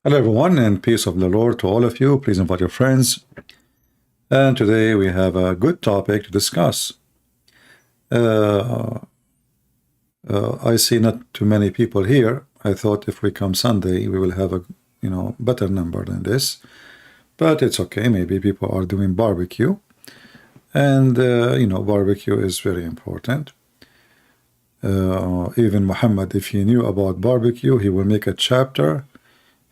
Hello everyone, and peace of the Lord to all of you. Please invite your friends. And today we have a good topic to discuss. I see not too many people here. I thought if we come Sunday, we will have a better number than this. But it's okay. Maybe people are doing barbecue, and barbecue is very important. Even Muhammad, if he knew about barbecue, he will make a chapter.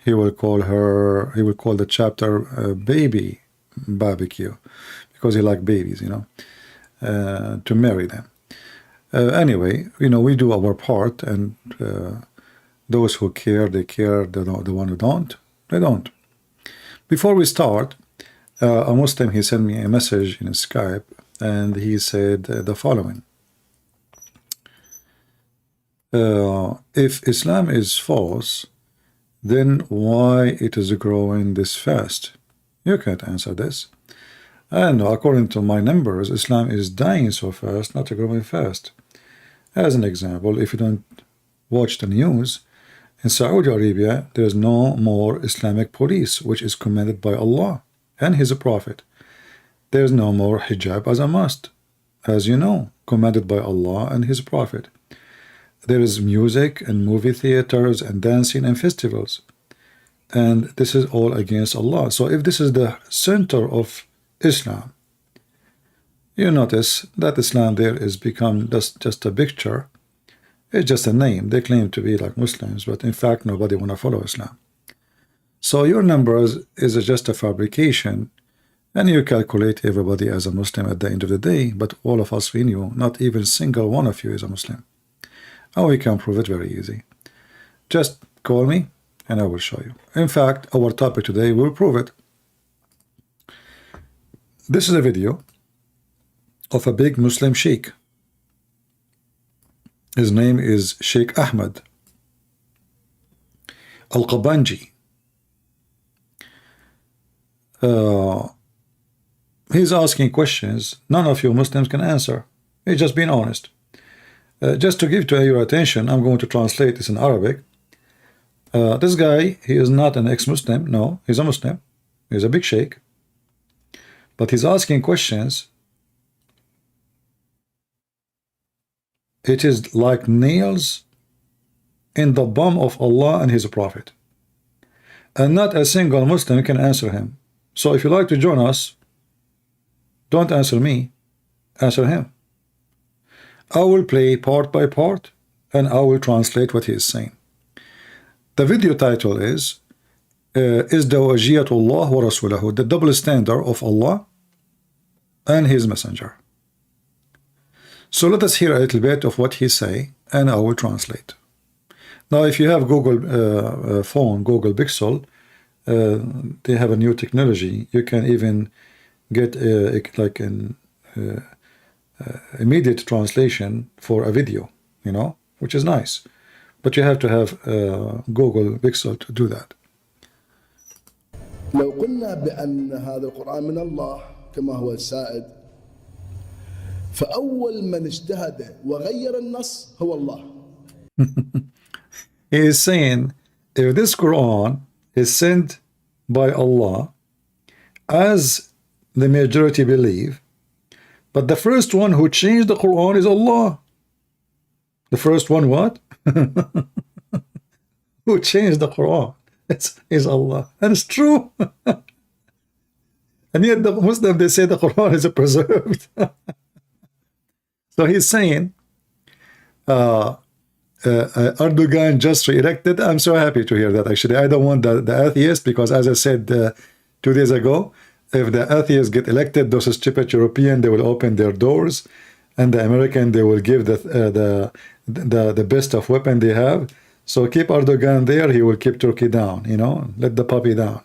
He will call the chapter baby barbecue, because he likes babies, to marry them. Anyway, we do our part, and those who care, they care. The one who don't, they don't. Before we start, a Muslim, he sent me a message in Skype, and he said the following. If Islam is false, then why it is growing this fast? You can't answer this. And according to my numbers, Islam is dying so fast, not growing fast. As an example, if you don't watch the news, in Saudi Arabia, there is no more Islamic police, which is commanded by Allah and His Prophet. There is no more hijab as a must, as you know, commanded by Allah and His Prophet. There is music and movie theaters and dancing and festivals. And this is all against Allah. So if this is the center of Islam, you notice that Islam there is become just a picture. It's just a name. They claim to be like Muslims, but in fact nobody want to follow Islam. So your numbers is just a fabrication, and you calculate everybody as a Muslim at the end of the day, but all of us, we knew not even a single one of you is a Muslim. And we can prove it very easy. Just call me and I will show you. In fact, our topic today will prove it. This is a video of a big Muslim sheikh. His name is Sheikh Ahmed Al-Qabanji. He's asking questions none of you Muslims can answer. He's just being honest. Just to give to your attention, I'm going to translate this in Arabic. This guy, he is not an ex-Muslim. No, he's a Muslim. He's a big sheikh. But he's asking questions. It is like nails in the bum of Allah and His Prophet. And not a single Muslim can answer him. So if you like to join us, don't answer me, answer him. I will play part by part, and I will translate what he is saying. The video title is Izdawajiyatullah wa Rasulahu, the double standard of Allah and His Messenger. So let us hear a little bit of what he say, and I will translate. Now, if you have Google phone, Google Pixel, they have a new technology. You can even get like an immediate translation for a video, which is nice. But you have to have Google Pixel to do that. لو قلنا بأن هذا القرآن من الله كما هو السائد، فأول من اجتهد وغير النص هو الله. He is saying, if this Quran is sent by Allah, as the majority believe, but the first one who changed the Quran is Allah. The first one what? Who changed the Quran is Allah. And it's true. And yet the Muslim, they say the Quran is preserved. So he's saying Erdogan just re-elected. I'm so happy to hear that. Actually, I don't want the atheist, because as I said 2 days ago, if the atheists get elected, those stupid European, they will open their doors, and the American, they will give the best of weapon they have. So keep Erdogan there, he will keep Turkey down, let the puppy down.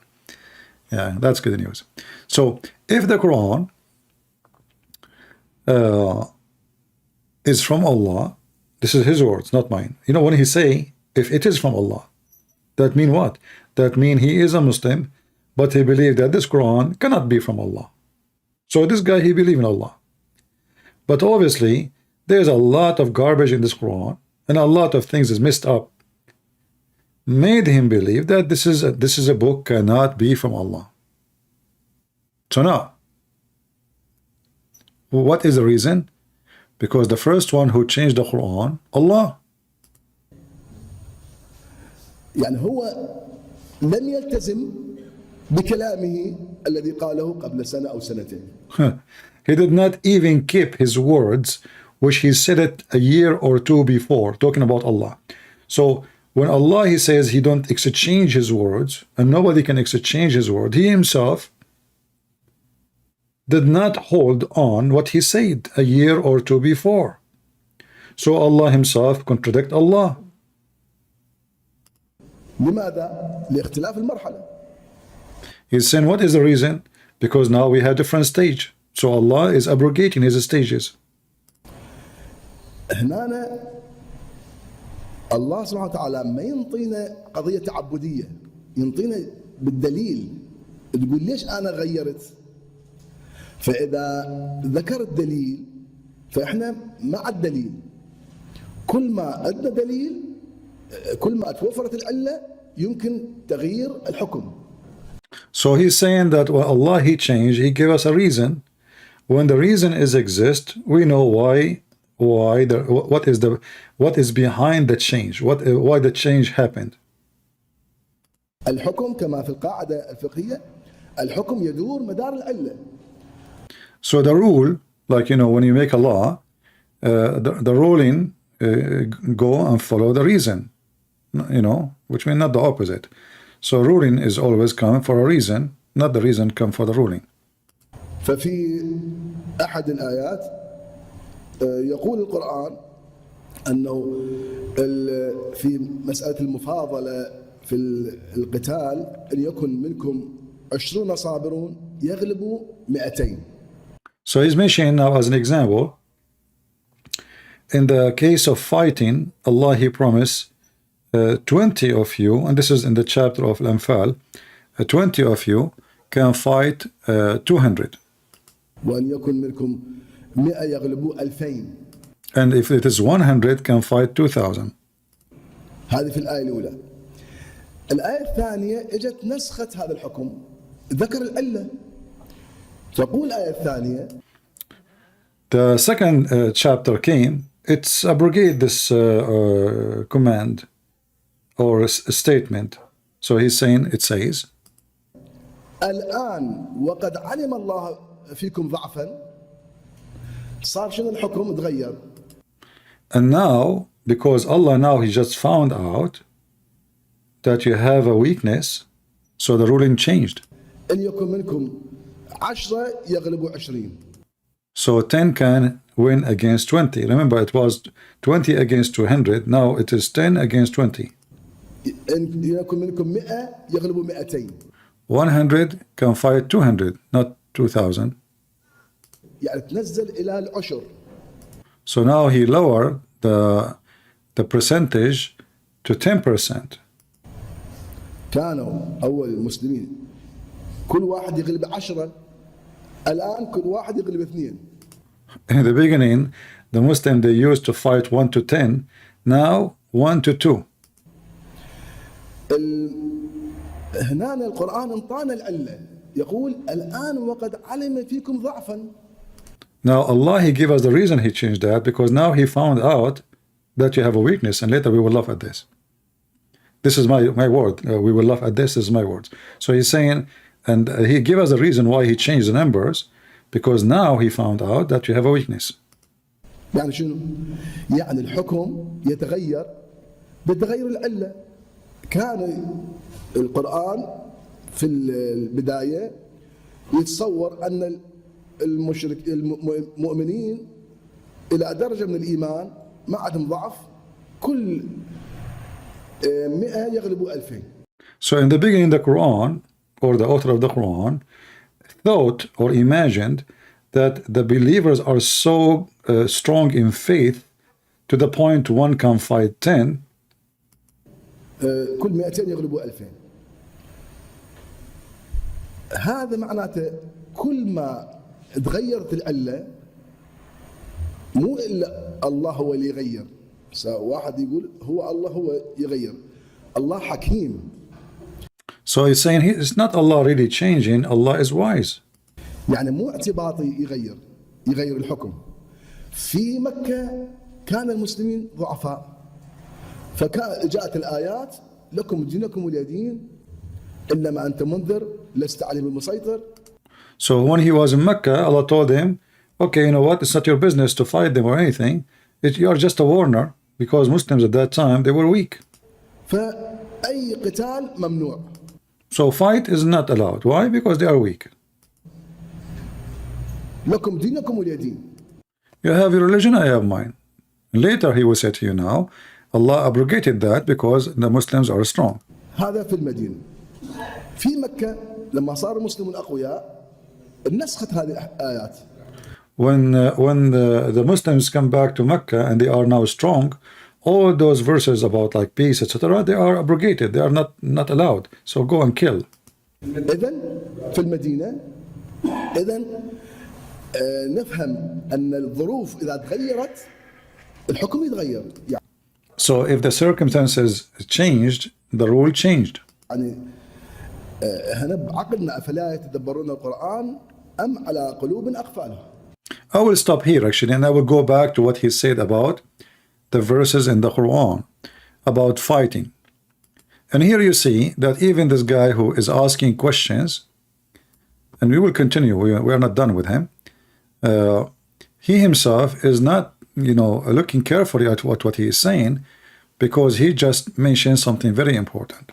Yeah, that's good news. So if the Quran is from Allah, this is his words, not mine. When he say, if it is from Allah, that mean what? That mean he is a Muslim, but he believed that this Quran cannot be from Allah. So this guy, he believe in Allah. But obviously, there's a lot of garbage in this Quran, and a lot of things is messed up. made him believe that this is a book cannot be from Allah. So now, what is the reason? Because the first one who changed the Quran, Allah. يعني هو لم يلتزم بكلامه الذي قاله قبل سنة أو سنتين. He did not even keep his words, which he said it a year or two before, talking about Allah. So when Allah, he says he don't exchange his words, and nobody can exchange his word, he himself did not hold on what he said a year or two before. So Allah himself contradict Allah. لماذا؟ لاختلاف المرحلة. He's saying, what is the reason? Because now we have different stage. So Allah is abrogating his stages. هنا الله سبحانه وتعالى ما ينطينا قضية تعبدية، ينطينا بالدليل، تقول ليش أنا غيرت؟ فإذا ذكر الدليل فإحنا مع الدليل. كل ما عندنا دليل، كل ما توفرت العلة يمكن تغيير الحكم. So he's saying that when Allah he changed, he gave us a reason. When the reason exist, we know what is behind the change, why the change happened. الحكم كما في القاعدة الفقهية، الحكم يدور مدار العلة. So the rule, like when you make a law, the ruling go and follow the reason, which means not the opposite. So ruling is always come for a reason, not the reason come for the ruling. ففي أحد الآيات يقول القرآن أنه في مسألة المفاضلة في القتال أن يكن منكم 20 صابرون يغلبوا 200. So he's mentioning now as an example, in the case of fighting, Allah he promised 20 of you, and this is in the chapter of Al-Anfal, 20 of you can fight 200. وأن يكن منكم 100 يغلبوا 2000. And if it is 100 can fight 2000. هذه في الآية الأولى. الآية الثانية اجت نسخت هذا الحكم، ذكر العلة. تقول الآية الثانية The second chapter came, it's abrogate this command or statement. So he's saying, it says, الآن وقد علم الله فيكم ضعفا. صار شنو الحكم؟ تغير. and now, because Allah now he just found out that you have a weakness, so the ruling changed. إن يكن منكم 10 يغلبوا 20. So 10 can win against 20. Remember, it was 20 against 200. Now it is 10 against 20. إن يكن منكم 100 يغلبوا 200. 100 can fight 200, not 2000. يعني تنزل إلى العشر. So now he lowered the percentage to 10%. كانوا أول المسلمين كل واحد يغلب 10، الآن كل واحد يغلب 2. In the beginning, the Muslim they used to fight 1 to 10. Now 1 to 2. هنا القرآن انطانا العلة، يقول الآن وقد علم فيكم ضعفا. Now Allah he gave us the reason he changed that, because now he found out that you have a weakness, and later we will laugh at this. This is my word. We will laugh at this. This is my words. So he's saying, and he gave us the reason why he changed the numbers, because now he found out that you have a weakness. يعني شنو؟ يعني الحكم يتغير بتغير العلة. كان القرآن في البداية يتصور أن المؤمنين إلى درجة من الإيمان ما عندهم ضعف، كل 100 يغلبوا 2000. So in the beginning, the Quran, or the author of the Quran, thought or imagined that the believers are so strong in faith to the point one can fight 10. كل 200 يغلبوا 2000. هذا معناته كل ما تغيرت العلة مو إلا الله هو اللي يغير. واحد يقول هو الله هو يغير، Allah Hakim. So he's saying it's not Allah really changing, Allah is wise. يعني مو اعتباطي يغير الحكم. في مكة كان المسلمين ضعفاء، فجاءت الآيات لكم دينكم ولي دين إلا ما أنت منذر لست عليهم بمسيطر. So when he was in Mecca, Allah told him, okay, you know what, it's not your business to fight them or anything. You are just a warner, because Muslims at that time, they were weak. فأي قتال ممنوع. So fight is not allowed. Why? Because they are weak. لكم دينكم ولي دين. You have your religion, I have mine. Later he will say to you now, Allah abrogated that because the Muslims are strong. هذا في المدينة. في مكة لما صار المسلمون أقوياء نسخت هذه الآيات. When the Muslims come back to Mecca and they are now strong, all those verses about like peace, etc., they are abrogated. They are not allowed. So go and kill. إذن في المدينة إذن نفهم أن الظروف إذا تغيرت الحكم يتغير. So if the circumstances changed, the rule changed. يعني هنا بعقلنا أفلا يتدبرون القرآن أم على قلوب أقفالها. I will stop here actually, and I will go back to what he said about the verses in the Quran about fighting. And here you see that even this guy who is asking questions, and we will continue, we are not done with him, he himself is not, you know, looking carefully at what he is saying, because he just mentioned something very important.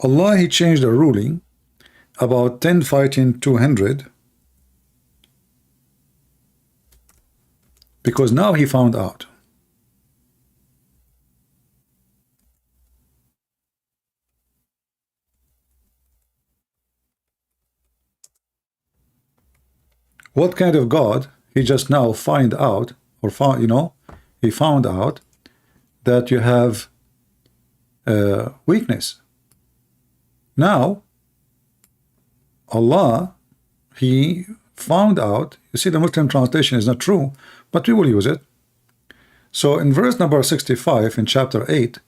Allah, he changed a ruling about 10 fighting 200 because now he found out. What kind of God? He just now find out, or found, you know, he found out that you have weakness. Now, Allah, he found out, you see the Muslim translation is not true, but we will use it. So in verse number 65 in chapter 8,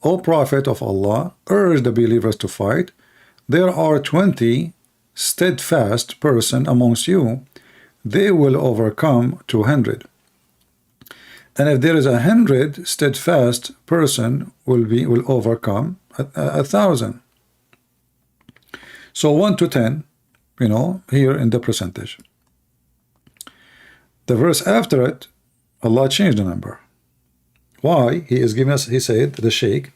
O Prophet of Allah, urge the believers to fight. There are 20 steadfast person amongst you, they will overcome 200. And if there is 100 steadfast person will overcome 1,000. So 1 to 10, you know, here in the percentage. The verse after it, Allah changed the number. Why? He is giving us, he said, the sheikh,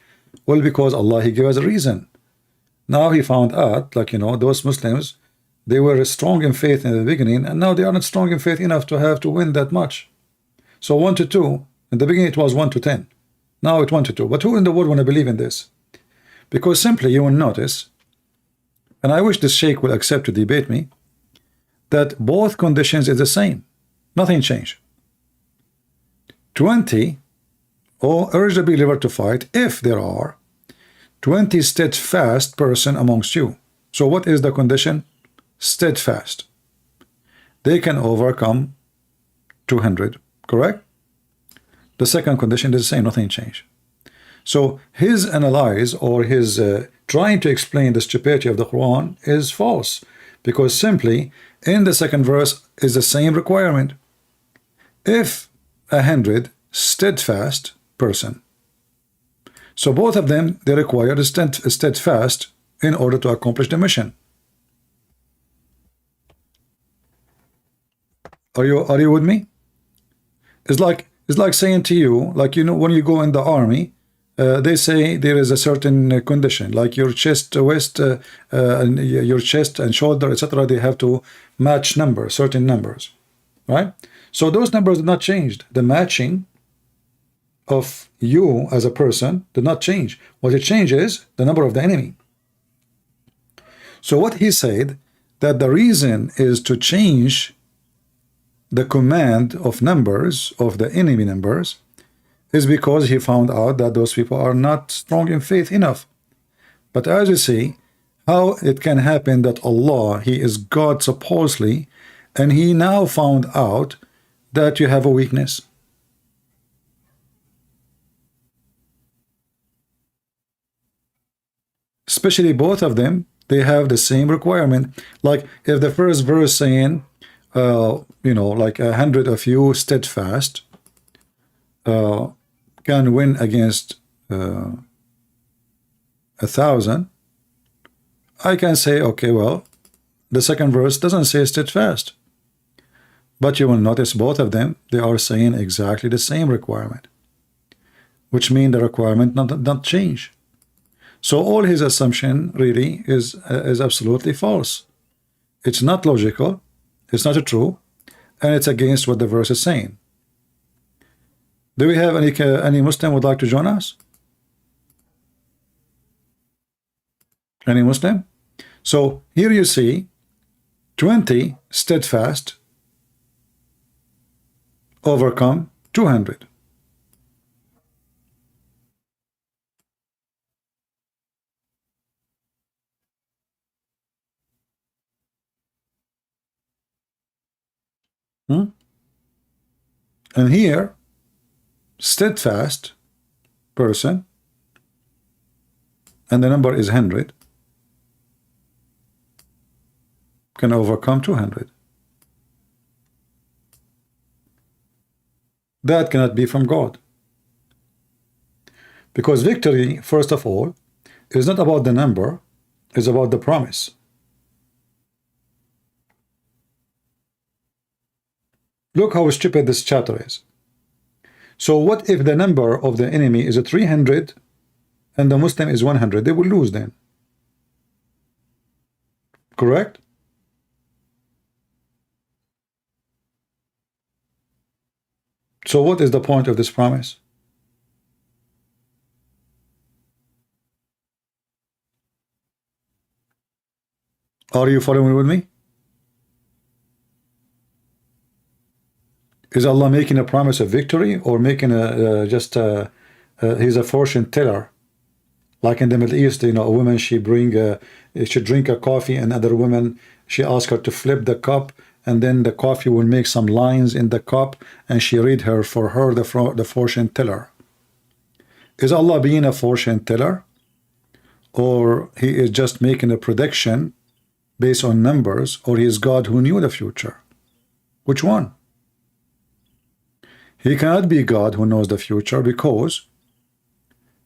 well, because Allah, he gave us a reason. Now he found out, like, you know, those Muslims, they were strong in faith in the beginning, and now they are not strong in faith enough to have to win that much. So 1 to 2, in the beginning it was 1 to 10. Now it's 1 to 2. But who in the world want to believe in this? Because simply you will notice, and I wish this sheikh will accept to debate me, that both conditions is the same. Nothing changed. 20, or urge the believer to fight if there are 20 steadfast person amongst you. So what is the condition? Steadfast. They can overcome 200, correct? The second condition is the same, nothing changed. So his analyze, or his trying to explain the stupidity of the Quran is false, because simply in the second verse is the same requirement. If 100 steadfast person, so both of them, they require a steadfast in order to accomplish the mission. Are you with me? It's like saying to you, like, you know, when you go in the army, they say there is a certain condition, like your chest, waist, and your chest and shoulder, etc. They have to match numbers, certain numbers, right? So those numbers did not change. The matching of you as a person did not change. What it changes is the number of the enemy. So what he said, that the reason is to change the command of numbers, of the enemy numbers, is because he found out that those people are not strong in faith enough. But as you see, how it can happen that Allah, he is God supposedly, and he now found out that you have a weakness. Especially both of them, they have the same requirement. Like if the first verse saying, like 100 of you steadfast can win against 1,000, I can say, okay, well, the second verse doesn't say steadfast. But you will notice both of them, they are saying exactly the same requirement, which means the requirement not change. So all his assumption really is absolutely false. It's not logical, it's not true, and it's against what the verse is saying. Do we have any Muslim would like to join us? Any Muslim? So here you see 20 steadfast overcome 200. And here, steadfast person, and the number is 100, can overcome 200. That cannot be from God. Because victory, first of all, is not about the number, it's about the promise. Look how stupid this chapter is. So what if the number of the enemy is 300 and the Muslim is 100? They will lose then. Correct? So what is the point of this promise? Are you following with me? Is Allah making a promise of victory, or making he's a fortune teller? Like in the Middle East, a woman, she drink a coffee, and other woman, she asks her to flip the cup, and then the coffee will make some lines in the cup, and she read for her the fortune teller. Is Allah being a fortune teller, or he is just making a prediction based on numbers, or he is God who knew the future? Which one? He cannot be God who knows the future, because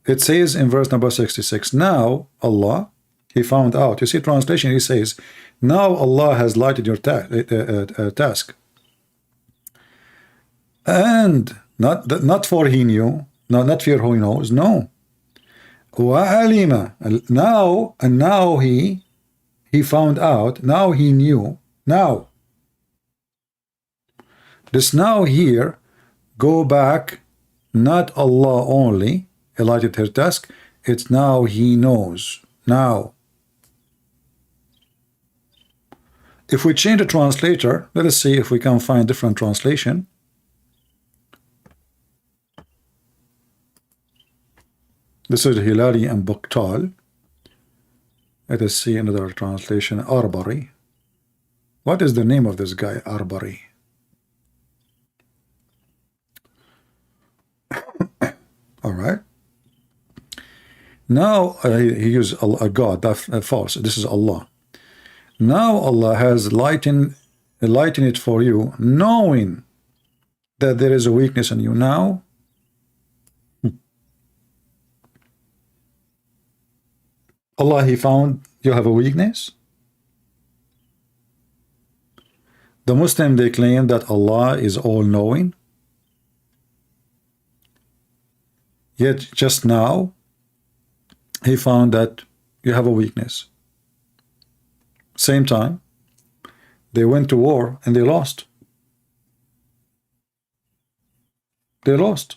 it says in verse number 66, now Allah, he found out. You see translation, he says, now Allah has lighted your task. And not for he knew, not for who he knows, no. وَعَلِمَ, now he found out, now he knew, now. This now here, go back, not Allah only lighted her task, it's now he knows, now. If we change the translator, let us see if we can find different translation. This is Hilali and Bukhtal. Let us see another translation, Arbari. What is the name of this guy, Arbari? All right. Now he used a God, that's false. This is Allah. Now Allah has lightened it for you, knowing that there is a weakness in you. Now, Allah, he found you have a weakness. The Muslim, they claim that Allah is all-knowing. Yet just now, he found that you have a weakness. Same time, they went to war and they lost. They lost.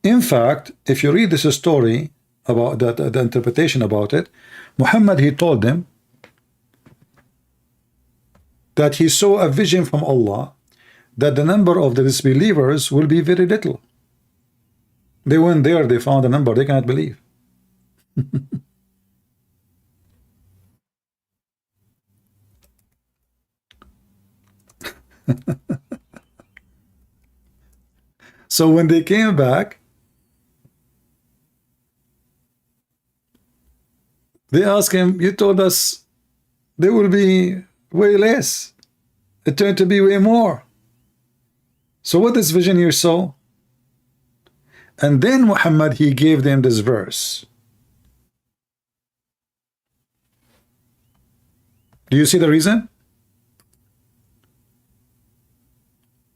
In fact, if you read this story about that, the interpretation about it, Muhammad, he told them that he saw a vision from Allah that the number of the disbelievers will be very little. They went there, they found a number they cannot believe. So when they came back, they asked him, you told us there will be way less. It turned to be way more. So what this vision you saw? And then Muhammad, he gave them this verse. Do you see the reason?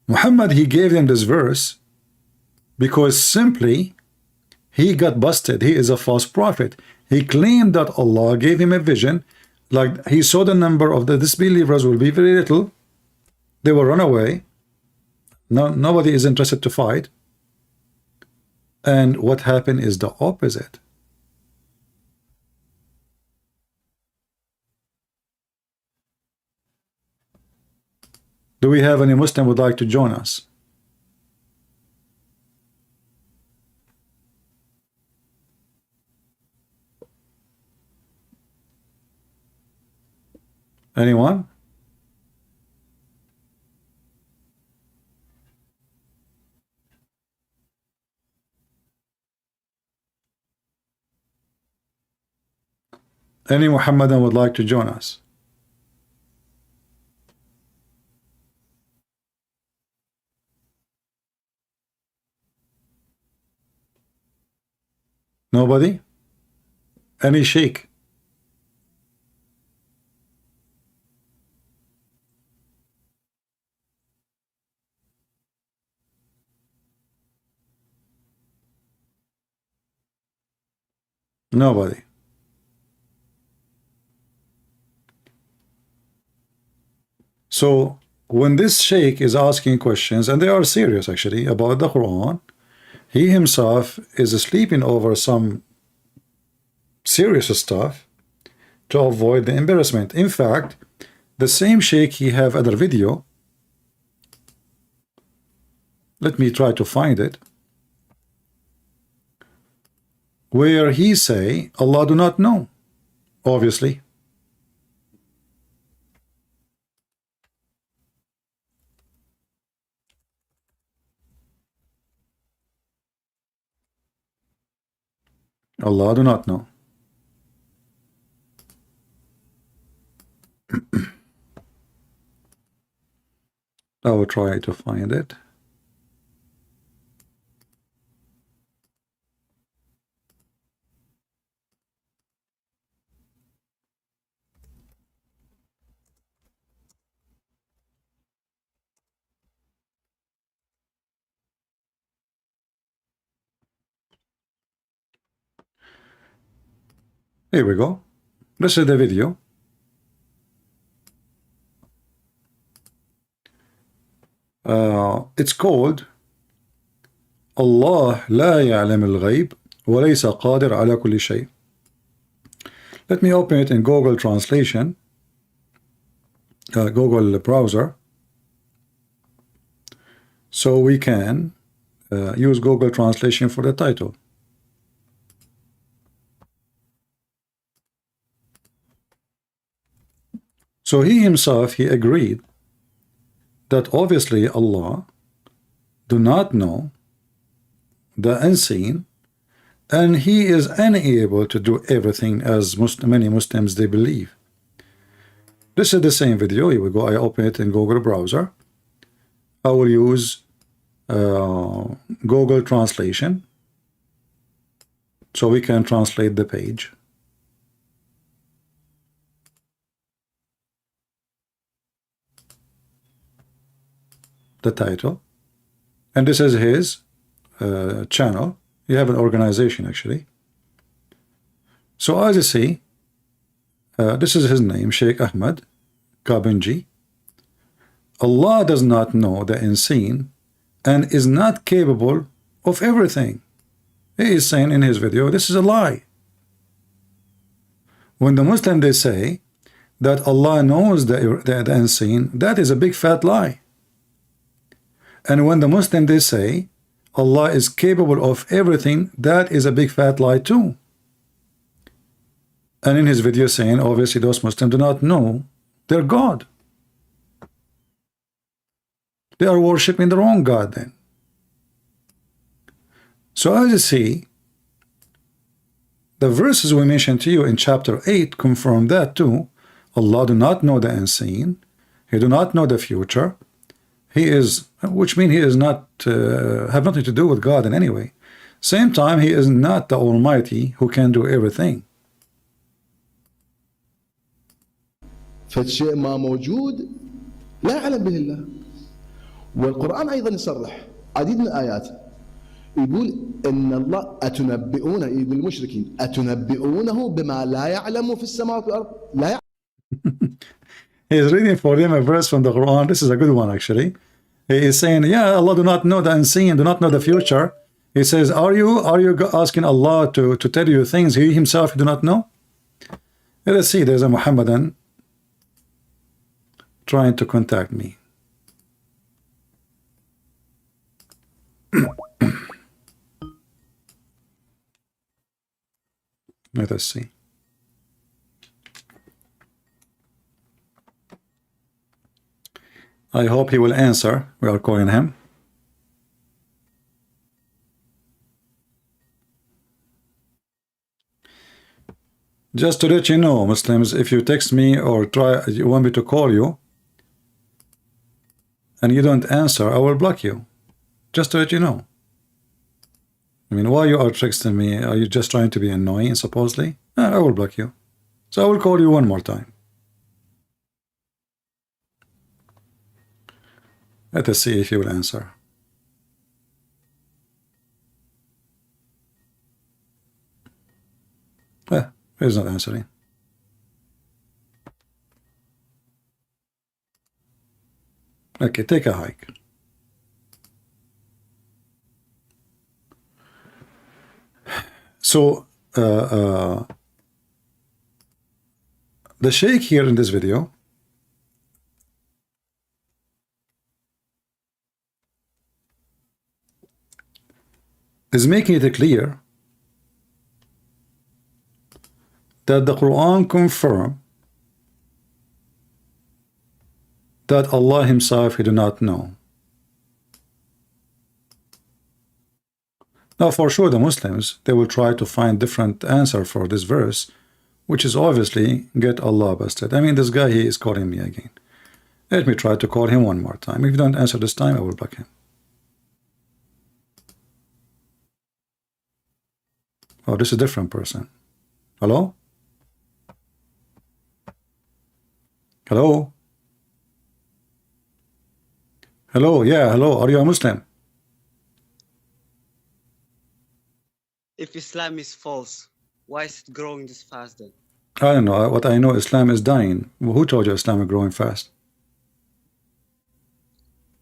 Muhammad, he gave them this verse because simply he got busted. He is a false prophet. He claimed that Allah gave him a vision, like he saw the number of the disbelievers will be very little. They will run away. No, nobody is interested to fight. And what happened is the opposite. Do we have any Muslim would like to join us? Anyone? Any Muhammadan would like to join us? Nobody? Any sheikh? Nobody. So when this sheikh is asking questions, and they are serious actually about the Quran, he himself is sleeping over some serious stuff to avoid the embarrassment. In fact, the same sheikh, he have other video. Let me try to find it, where he say Allah do not know, obviously. Allah do not know. I will try to find it. Here we go. This is the video. It's called Allah لا يعلم الغيب وليس قادر على كل شيء. Let me open it in Google Translation, Google browser, so we can use Google Translation for the title. So he himself, he agreed that obviously Allah do not know the unseen, and he is unable to do everything as many Muslims they believe. This is the same video. Here we go. I open it in Google browser. I will use Google Translation so we can translate the page. The title, and this is his channel. You have an organization actually. So as you see, this is his name, Sheikh Ahmed Kabinji. Allah does not know the unseen and is not capable of everything. He is saying in his video, this is a lie. When the Muslim they say that Allah knows the unseen, that is a big fat lie. And when the Muslim they say Allah is capable of everything, that is a big fat lie too. And in his video saying obviously those Muslims do not know their God. They are worshiping the wrong God then. So as you see, the verses we mentioned to you in chapter 8 confirm that too. Allah do not know the unseen. He do not know the future. He is, which means he is not, have nothing to do with God in any way. Same time, he is not the Almighty who can do everything. فالشيء ما موجود لا يعلم به الله. والقرآن أيضا يصرح عديد من الآيات يقول إن الله أتنبئونه، يقول المشركين أتنبئونه بما لا يعلم في السماوات والأرض لا يعلم. He is reading for him a verse from the Quran. This is a good one actually. He is saying, yeah, Allah do not know the unseen, do not know the future. He says, are you asking Allah to tell you things he himself do not know? Let us see, there's a Muhammadan trying to contact me. Let us see. I hope he will answer. We are calling him. Just to let you know, Muslims, if you text me or you want me to call you and you don't answer, I will block you. Just to let you know. I mean, why you are texting me? Are you just trying to be annoying, supposedly? I will block you. So I will call you one more time. Let us see if you will answer. He's not answering. Okay, take a hike. So, the sheikh here in this video is making it clear that the Quran confirms that Allah himself he do not know. Now for sure the Muslims, they will try to find different answer for this verse, which is obviously get Allah busted. I mean, this guy, he is calling me again. Let me try to call him one more time. If you don't answer this time, I will block him. Oh, this is a different person. Hello? Hello? Hello, yeah, hello. Are you a Muslim? If Islam is false, why is it growing this fast then? I don't know. What I know, Islam is dying. Who told you Islam is growing fast?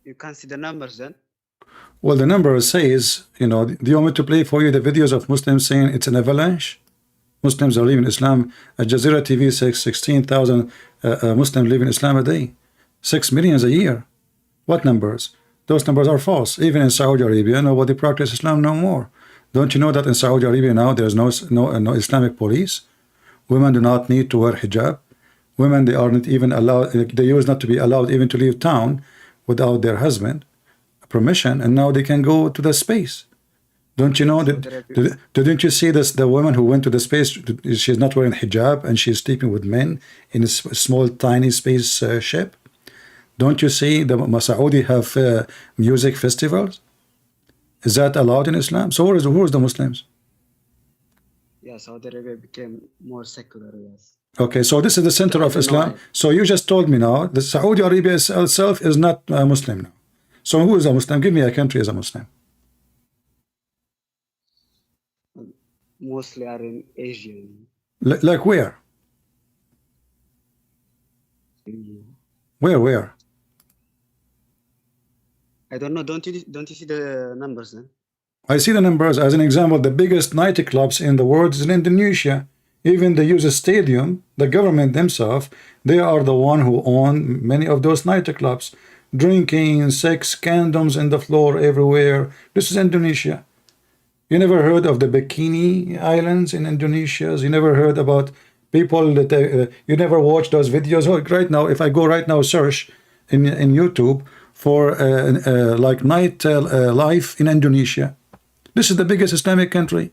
You can't see the numbers then? Well, the number says, you know, do you want me to play for you the videos of Muslims saying it's an avalanche? Muslims are leaving Islam. Al Jazeera TV says 16,000 Muslims leaving Islam a day. 6 million a year. What numbers? Those numbers are false. Even in Saudi Arabia, nobody practices Islam no more. Don't you know that in Saudi Arabia now there's no Islamic police? Women do not need to wear hijab. Women, they aren't even allowed, they used not to be allowed even to leave town without their husband permission, and now they can go to the space. Don't you know that? Didn't you see this? The woman who went to the space, she's not wearing hijab and she's sleeping with men in a small, tiny space ship. Don't you see the Saudi have music festivals? Is that allowed in Islam? So who is the Muslims? Yeah, Saudi Arabia became more secular, yes. Okay, so this is the center of Islam. So you just told me now that Saudi Arabia itself is not a Muslim now. So who is a Muslim? Give me a country as a Muslim. Mostly are in Asia. Like where? Where? I don't know. Don't you see the numbers then? I see the numbers. As an example, the biggest nightclubs in the world is in Indonesia. Even they use a stadium. The government themselves, they are the one who own many of those nightclubs. Drinking, sex, condoms in the floor everywhere. This is Indonesia. You never heard of the Bikini Islands in Indonesia? You never heard about people that you never watched those videos? Oh, right now, if I go right now search in YouTube, for like night life in Indonesia. This is the biggest Islamic country.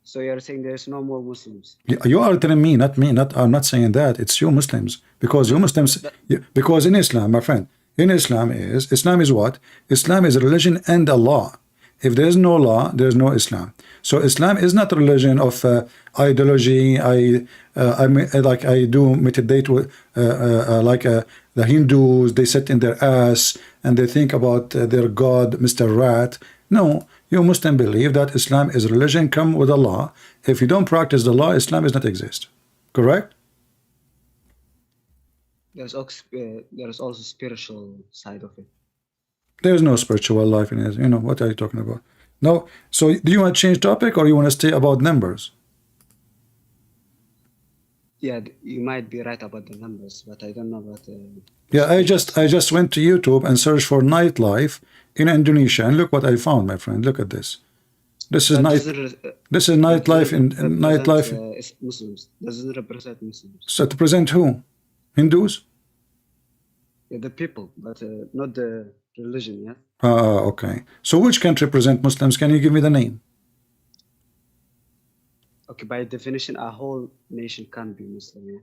So you're saying there's no more Muslims? You are telling me, not me. I'm not saying that. It's you Muslims, because you Muslims. Because in Islam, my friend, in Islam is what? Islam is religion and a law. If there is no law, there is no Islam. So Islam is not a religion of ideology. I do meditate with the Hindus. They sit in their ass and they think about their God, Mr. Rat. No, you Muslim believe that Islam is religion come with a law. If you don't practice the law, Islam does not exist. Correct? There's also spiritual side of it. There's no spiritual life in it. You know, what are you talking about? No. So do you want to change topic, or you want to stay about numbers? Yeah, you might be right about the numbers, but I don't know about Yeah, I just went to YouTube and searched for nightlife in Indonesia, and look what I found, my friend. Look at this. This is nightlife in nightlife. Muslims doesn't represent Muslims. So to present who? Hindus? Yeah, the people, but not the religion. Yeah. Okay. So which country present Muslims? Can you give me the name? Okay, by definition, a whole nation can be Muslim. Yeah.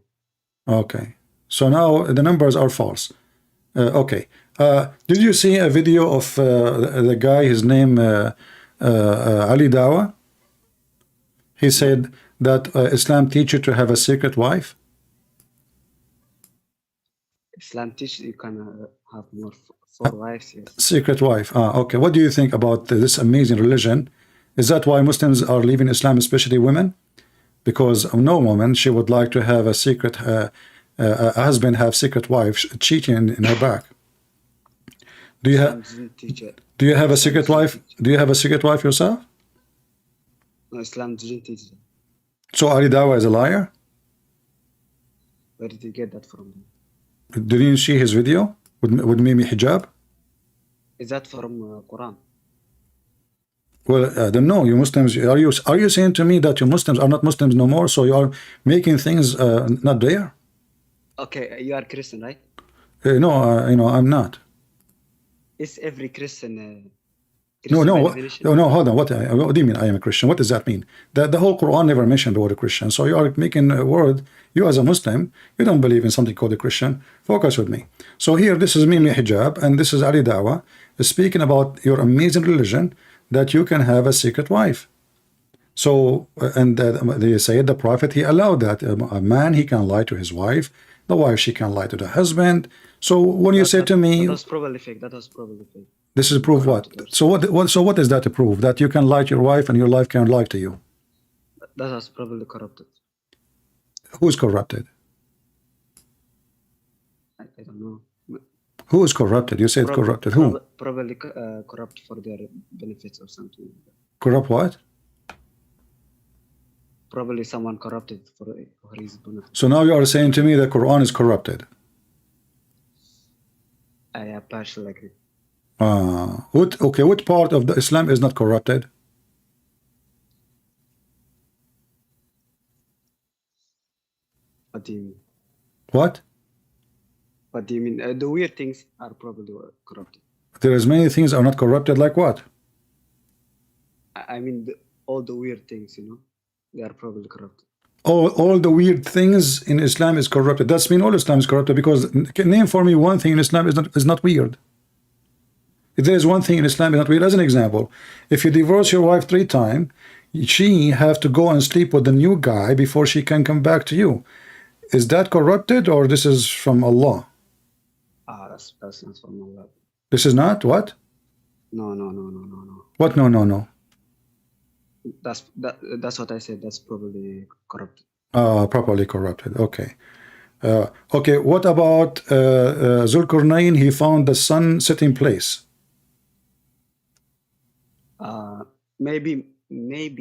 Okay. So now the numbers are false. Okay. Did you see a video of the guy, his name Ali Dawa? He said that Islam teaches you to have a secret wife. Islam teaches you can have more four wives. Yes. Secret wife. Okay. What do you think about this amazing religion? Is that why Muslims are leaving Islam, especially women? Because no woman, she would like to have a secret a husband have secret wife cheating in her back. Do you have a secret wife? Do you have a secret wife yourself? No, Islam didn't teach that. So Ali Dawa is a liar? Where did you get that from? Did you see his video with Mimi Hijab? Is that from Quran? Well, I don't know. You Muslims, are you saying to me that you Muslims are not Muslims no more? So you are making things not there? Okay, you are Christian, right? No, I'm not. Is every Christian? No, hold on. What do you mean I am a Christian? What does that mean? The whole Quran never mentioned the word Christian. So you are making a word. You as a Muslim, you don't believe in something called a Christian. Focus with me. So here, this is Mimi Hijab, and this is Ali Dawa, speaking about your amazing religion, that you can have a secret wife. So, and they say the Prophet, he allowed that. A man, he can lie to his wife. The wife, she can lie to the husband. So when you say to me, that was probably fake. That was probably fake. This is proof what? So what is that to prove? That you can lie to your wife and your wife can lie to you? That was probably corrupted. Who is corrupted? I don't know. Who is corrupted? You said corrupted. Who? Probably corrupt for their benefits or something. Corrupt what? Probably someone corrupted for his benefit. So now you are saying to me the Quran is corrupted. I partially agree. What part of the Islam is not corrupted? What do you mean? What? What do you mean? The weird things are probably corrupted. There is many things are not corrupted, like what? I mean, all the weird things, they are probably corrupted. All the weird things in Islam is corrupted. That's mean all Islam is corrupted, because name for me one thing in Islam is not weird. If there is one thing in Islam is not weird, as an example, if you divorce your wife 3 times, she have to go and sleep with the new guy before she can come back to you. Is that corrupted, or this is from Allah? That's not from Allah. This is not what? No. What? No. That's what I said. That's probably corrupted. Properly corrupted. Okay. Okay. What about Zulkarnain? He found the sun sitting place. Maybe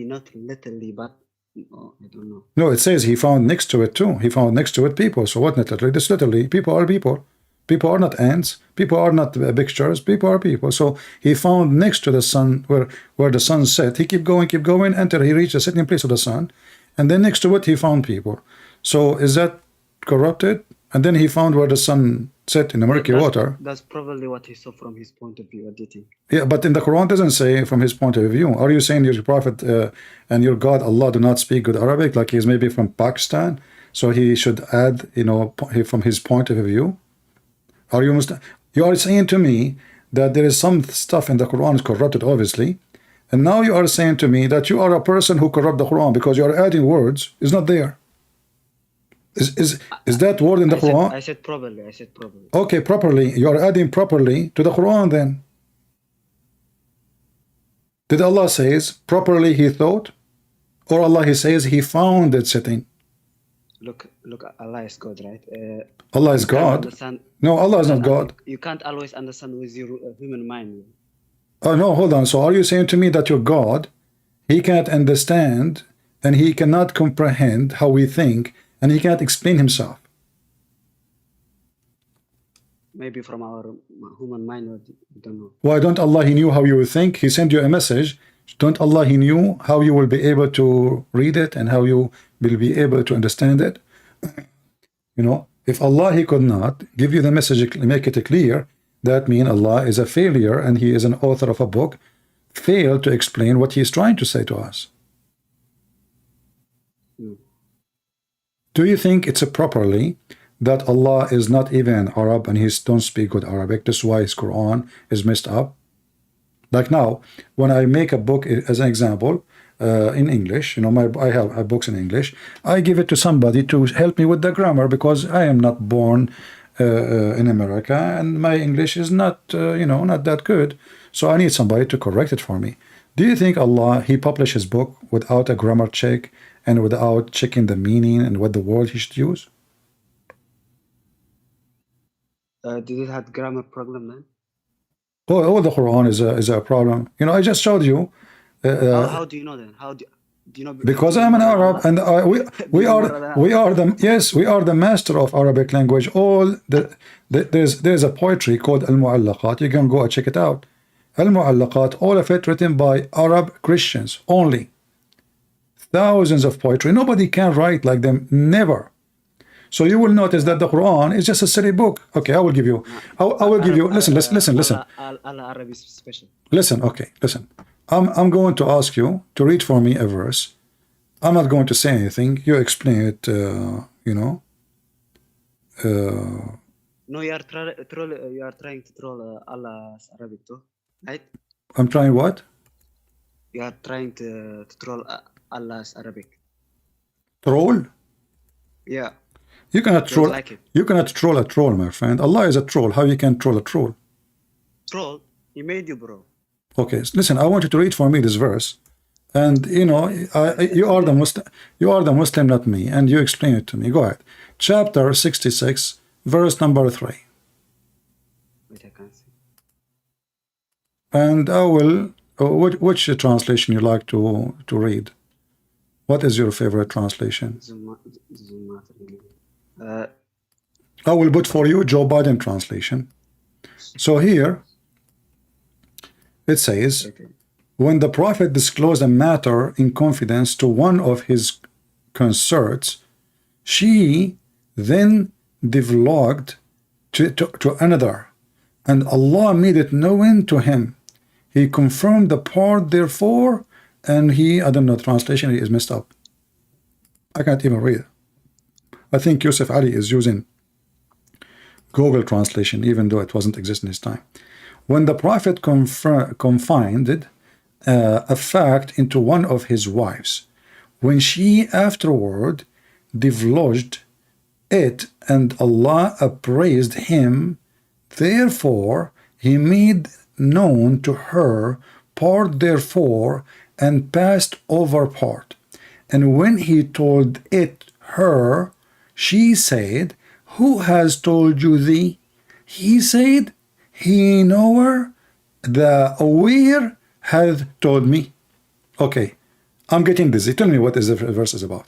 not literally, but I don't know. No, it says he found next to it too. He found next to it people. So what literally? This literally, people are people. People are not ants. People are not pictures. People are people. So he found next to the sun, where the sun set. He keep going until he reached the sitting place of the sun, and then next to it he found people. So is that corrupted? And then he found where the sun sit in the murky water. That's probably what he saw from his point of view. What do you think? Yeah, but in the Quran doesn't say from his point of view. Are you saying your prophet and your God Allah do not speak good Arabic, like he's maybe from Pakistan, so he should add, you know, from his point of view? Are you you are saying to me that there is some stuff in the Quran is corrupted, obviously, and now you are saying to me that you are a person who corrupt the Quran because you are adding words is not there. Is that word in the Quran? I said properly. I said properly. Okay, properly. You are adding properly to the Quran then. Did Allah says properly he thought? Or Allah he says he found it sitting? Look, Allah is God, right? Allah is God. No, Allah is not God. You can't always understand with your human mind. Oh no, hold on. So are you saying to me that your God, he can't understand and he cannot comprehend how we think and he can't explain himself? Maybe from our human mind, we don't know. Why don't Allah, he knew how you would think? He sent you a message. Don't Allah, he knew how you will be able to read it and how you will be able to understand it? You know, if Allah, he could not give you the message, make it clear, that means Allah is a failure and he is an author of a book, failed to explain what he is trying to say to us. Do you think it's properly that Allah is not even Arab and he don't speak good Arabic? That's why his Quran is messed up. Like now, when I make a book as an example in English, you know, I have books in English, I give it to somebody to help me with the grammar because I am not born in America and my English is not, you know, not that good. So I need somebody to correct it for me. Do you think Allah, he published his book without a grammar check and without checking the meaning and what the word he should use? Did it have grammar problem, man? Oh, the Quran is a problem. You know, I just showed you. How do you know then? How do you know? Because I'm an Arab, and we are the master of Arabic language. There's a poetry called Al-Mu'allaqat. You can go and check it out. Al-Mu'allaqat, all of it written by Arab Christians only. Thousands of poetry. Nobody can write like them. Never. So you will notice that the Quran is just a silly book. Okay, I will give you. I will give you. Listen. Arabic is special. Listen. I'm going to ask you to read for me a verse. I'm not going to say anything. You explain it. You know. No, you are trying to troll Allah's Arabic too, right? I'm trying what? You are trying to troll Allah's Arabic. Troll? Yeah. You cannot troll. Like it. You cannot troll a troll, my friend. Allah is a troll. How you can troll a troll? Troll? He made you, bro. Okay, listen. I want you to read for me this verse, and you know, you are the Muslim. You are the Muslim, not me, and you explain it to me. Go ahead. Chapter 66, verse number 3. Wait, I can't see. And I will. Which translation you like to read? What is your favorite translation? I will put for you Joe Biden translation. So here it says, when the prophet disclosed a matter in confidence to one of his consorts, she then divulged to another, and Allah made it known to him. He confirmed the part therefore, and he, I don't know, translation is messed up. I can't even read it. I think Yusuf Ali is using Google translation, even though it wasn't exist in his time. When the prophet confided a fact into one of his wives, when she afterward divulged it, and Allah appraised him, therefore he made known to her part therefore, and passed over part. And when he told it her, she said, who has told you thee? He said, he knower, the aware hath told me. Okay, I'm getting busy. Tell me what is the verse is about.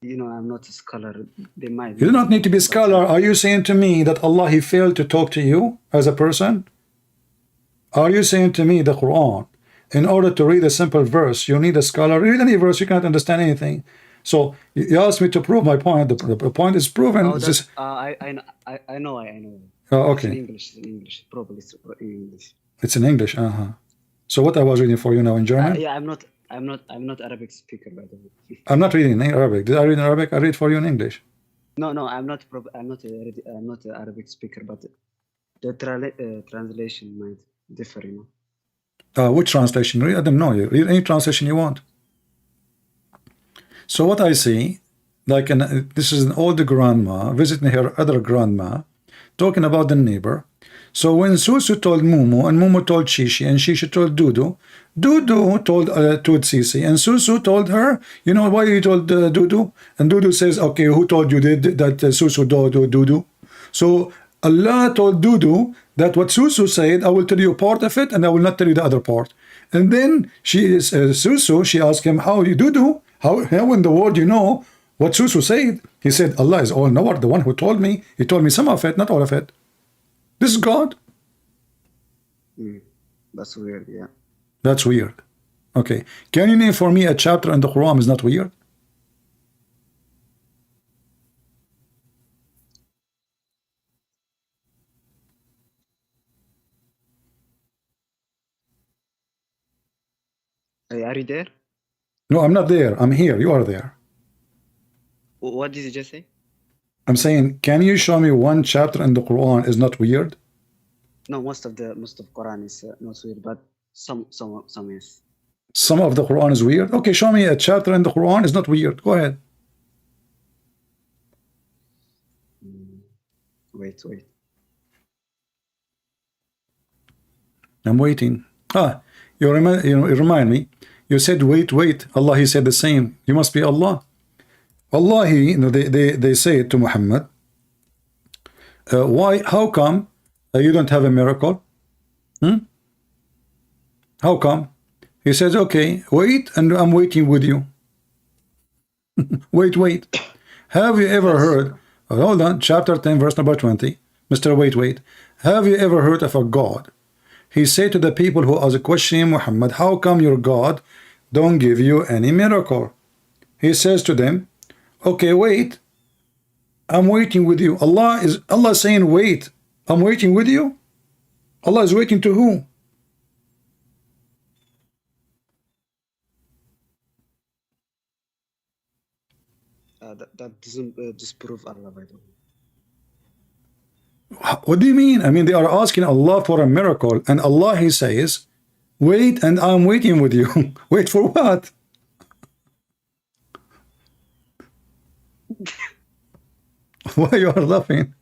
You know, I'm not a scholar. They might. You do not need to be a scholar. Are you saying to me that Allah, he failed to talk to you as a person? Are you saying to me the Quran, in order to read a simple verse, you need a scholar? Read any verse, you cannot understand anything. So you asked me to prove my point. The point is proven. Oh, It's that's, just, I know, I know. oh, It's in okay. English. It's in English. Probably it's in English. It's in English. So what I was reading for you now in German? Yeah, I'm not Arabic speaker, by the way. I'm not reading in Arabic. Did I read in Arabic? I read for you in English. No, I'm not an Arabic speaker, but the translation might differ, you know. Which translation? Read, I don't know. You read any translation you want. So what I see, like this is an old grandma visiting her other grandma, talking about the neighbor. So when Susu told Mumu, and Mumu told Shishi, and Shishi told Dudu, Dudu told Sisi, and Susu told her, you know why you told Dudu? And Dudu says, okay, who told you that Susu told Dudu? So Allah told Dudu that what Susu said, I will tell you part of it, and I will not tell you the other part. And then Susu, she asked him, how you Dudu? How in the world you know what Susu said? He said, Allah is all knower, the one who told me. He told me some of it, not all of it. This is God. That's weird, yeah. That's weird. Okay. Can you name for me a chapter in the Quran is not weird? Hey, are you there? No, I'm not there. I'm here. You are there. What did you just say? I'm saying, can you show me one chapter in the Quran is not weird? No, most of Quran is not weird, but some is. Some of the Quran is weird. Okay, show me a chapter in the Quran is not weird. Go ahead. Wait. I'm waiting. You remind me. You said wait. Allah, he said the same. You must be Allah. Allah, they say it to Muhammad. Why? How come you don't have a miracle? How come? He says, okay, wait, and I'm waiting with you. Wait. Have you ever heard? Hold on, chapter 10, verse number 20. Mr. Wait. Have you ever heard of a God? He said to the people who are questioning Muhammad, how come your God don't give you any miracle? He says to them, okay, wait, I'm waiting with you. Allah saying, wait, I'm waiting with you? Allah is waiting to who? That doesn't disprove Allah, by the way. What do you mean? I mean, they are asking Allah for a miracle, and Allah, he says, wait, and I'm waiting with you. Wait for what? Why you are laughing?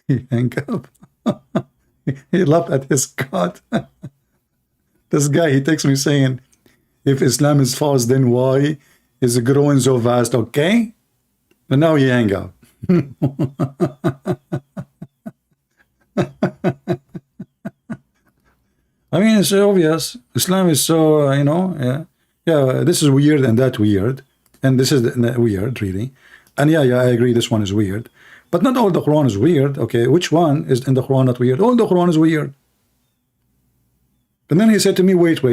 He hang up. He laughed at his God. This guy, he takes me saying, if Islam is false, then why is it growing so fast? Okay? But now he hang up. I mean, it's obvious. Islam is so, yeah, this is weird and that weird. And this is weird, really. And yeah, I agree this one is weird. But not all the Quran is weird. Okay, which one is in the Quran not weird? All the Quran is weird. And then he said to me, wait.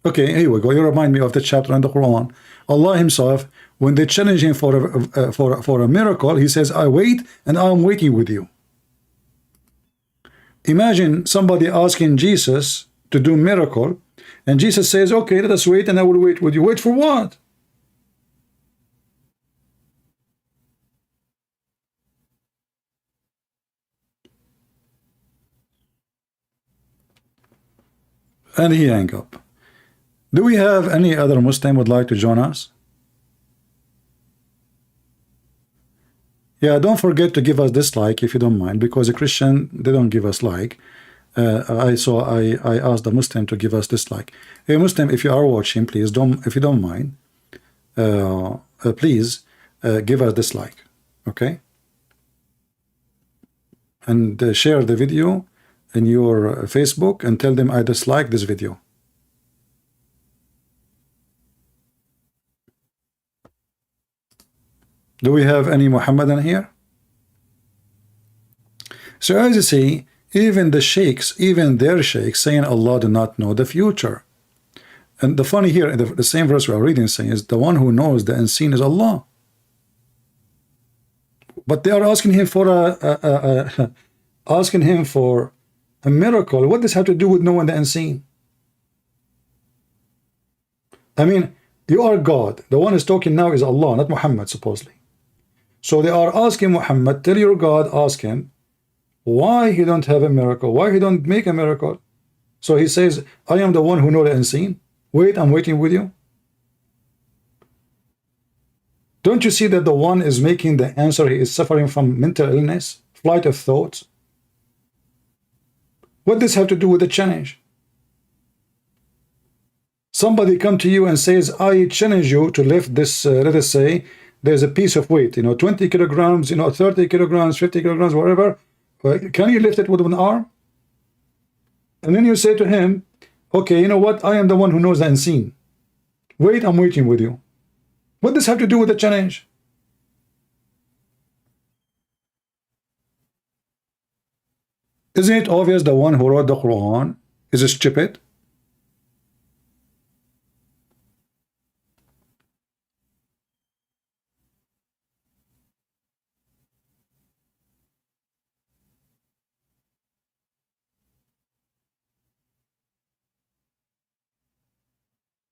Okay, here we go. You remind me of the chapter in the Quran. Allah himself, when they challenge him for a miracle, he says, I wait and I'm waiting with you. Imagine somebody asking Jesus to do miracle, and Jesus says, okay, let us wait and I will wait with you. Wait for what? And he hang up. Do we have any other Muslim would like to join us? Yeah, don't forget to give us dislike if you don't mind, because a Christian, they don't give us like. I asked the Muslim to give us dislike. Hey Muslim, if you are watching, please if you don't mind, please give us dislike, okay? And share the video in your Facebook and tell them I dislike this video. Do we have any Muhammadan here? So as you see, even the sheikhs, even their sheikhs saying Allah do not know the future. And the funny here, in the same verse we are reading, saying is the one who knows the unseen is Allah. But they are asking him for a miracle. What does have to do with knowing the unseen? I mean, you are God. The one who's talking now is Allah, not Muhammad, supposedly. So they are asking Muhammad, tell your God, ask him, why he don't have a miracle? Why he don't make a miracle? So he says, I am the one who know the unseen. Wait, I'm waiting with you. Don't you see that the one is making the answer, he is suffering from mental illness, flight of thoughts? What does have to do with the challenge? Somebody come to you and says, I challenge you to lift this, let us say, there's a piece of weight, 20 kilograms, 30 kilograms, 50 kilograms, whatever. Can you lift it with one arm? And then you say to him, okay, you know what? I am the one who knows the unseen. Wait, I'm waiting with you. What does have to do with the challenge? Isn't it obvious the one who wrote the Quran is stupid?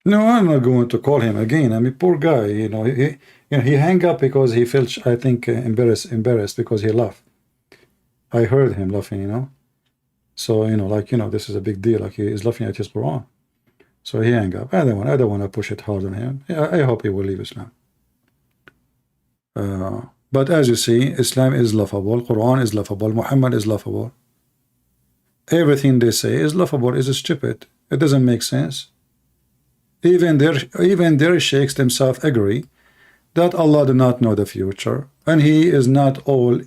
No, I'm not going to call him again. I mean, poor guy. He hung up because he felt, I think, embarrassed because he laughed. I heard him laughing. So this is a big deal. Like he is laughing at his Quran. So he hung up. I don't want to push it hard on him. Yeah, I hope he will leave Islam. But as you see, Islam is laughable. Quran is laughable. Muhammad is laughable. Everything they say is laughable. Is stupid. It doesn't make sense. Even their sheikhs themselves agree that Allah do not know the future, and He is not all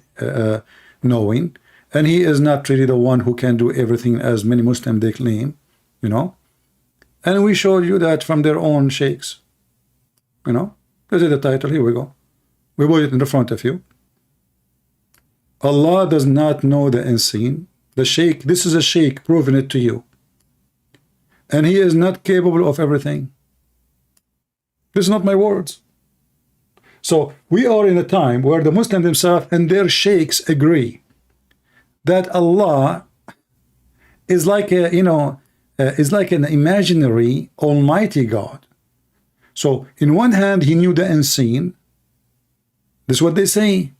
knowing, and He is not really the one who can do everything as many Muslims they claim, And we showed you that from their own sheikhs. This is the title. Here we go. We put it in the front of you. Allah does not know the unseen. The sheikh, this is a sheikh proving it to you. And he is not capable of everything. This is not my words. So we are in a time where the Muslims themselves and their sheikhs agree that Allah is like is like an imaginary almighty God. So in one hand he knew the unseen. This is what they say.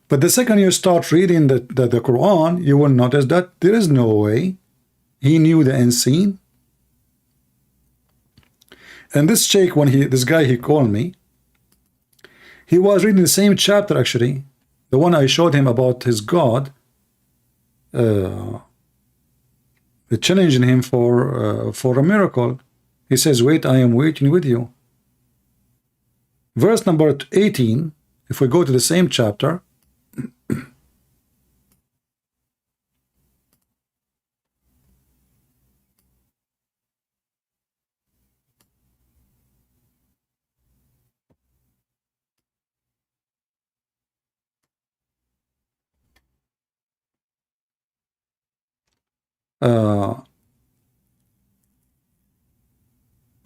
But the second you start reading the Quran, you will notice that there is no way he knew the unseen. And this sheikh, this guy he called me, he was reading the same chapter actually, the one I showed him about his God, challenging him for a miracle. He says, wait, I am waiting with you. Verse number 18, if we go to the same chapter,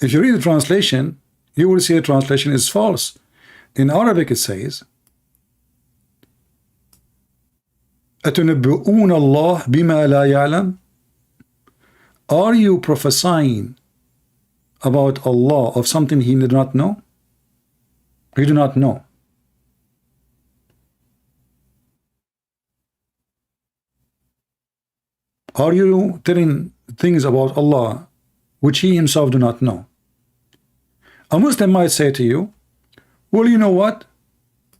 if you read the translation, you will see the translation is false. In Arabic it says, أَتُنَبِّئُونَ اللَّهَ بِمَا لَا يَعْلَمُ. Are you prophesying about Allah of something He did not know? He do not know. Are you telling things about Allah which He Himself do not know? A Muslim might say to you, well, you know what?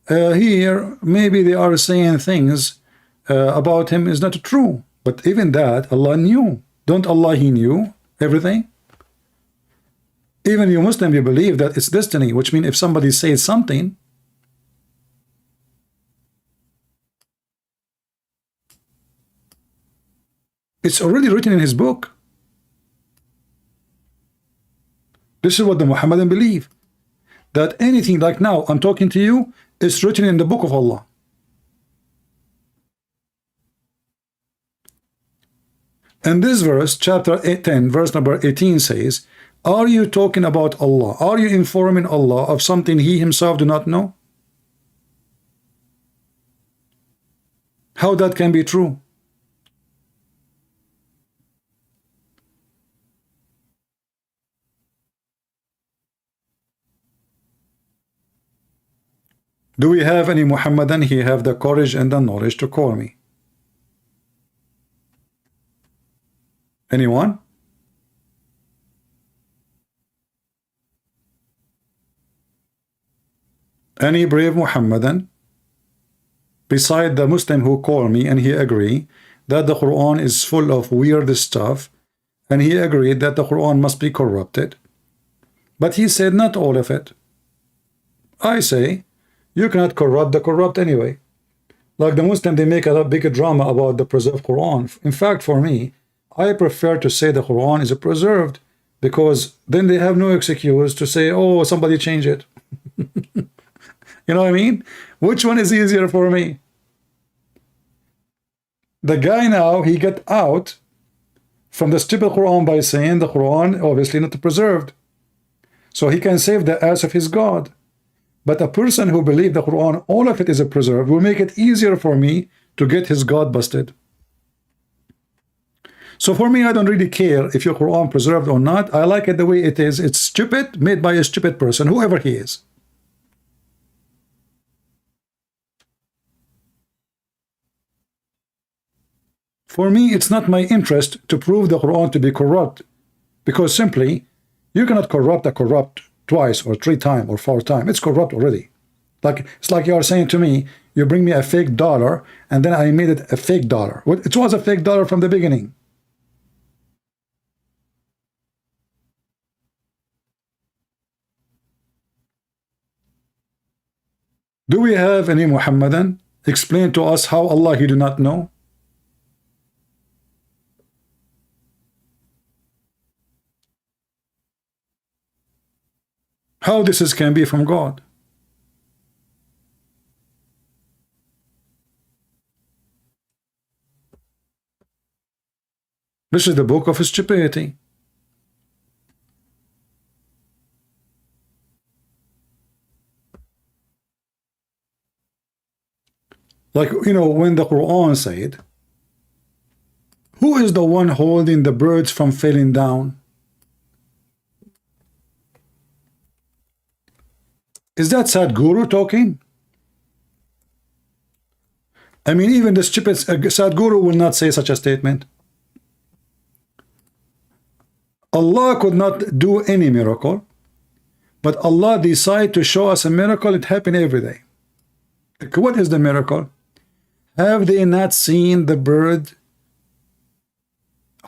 Here, maybe they are saying things about Him is not true. But even that, Allah knew. Don't Allah, He knew everything? Even you Muslim, you believe that it's destiny, which means if somebody says something, it's already written in his book. This is what the Muhammadan believe. That anything like now I'm talking to you is written in the book of Allah. And this verse, chapter 10, verse number 18 says, are you talking about Allah? Are you informing Allah of something He Himself do not know? How that can be true? Do we have any Muhammadan? He have the courage and the knowledge to call me. Anyone? Any brave Muhammadan beside the Muslim who call me and he agree that the Quran is full of weird stuff, and he agreed that the Quran must be corrupted, but he said not all of it. I say you cannot corrupt the corrupt anyway. Like the Muslim, they make a big drama about the preserved Quran. In fact, for me, I prefer to say the Quran is preserved, because then they have no excuse to say, oh, somebody changed it. You know what I mean? Which one is easier for me? The guy now, he got out from the stupid Quran by saying the Quran obviously not preserved, so he can save the ass of his God. But a person who believes the Quran, all of it is preserved, will make it easier for me to get his God busted. So for me, I don't really care if your Quran preserved or not. I like it the way it is. It's stupid, made by a stupid person, whoever he is. For me, it's not my interest to prove the Quran to be corrupt, because simply, you cannot corrupt a corrupt twice or 3 times or 4 times. It's corrupt already. It's like you are saying to me, you bring me a fake dollar, and then I made it a fake dollar. It was a fake dollar from the beginning. Do we have any Muhammadan? Explain to us how Allah He do not know. How this can be from God? This is the book of stupidity. Like, you know, when the Quran said, who is the one holding the birds from falling down? Is that Sadhguru talking? I mean, even the stupid Sadhguru will not say such a statement. Allah could not do any miracle, but Allah decided to show us a miracle. It happened every day. What is the miracle? Have they not seen the bird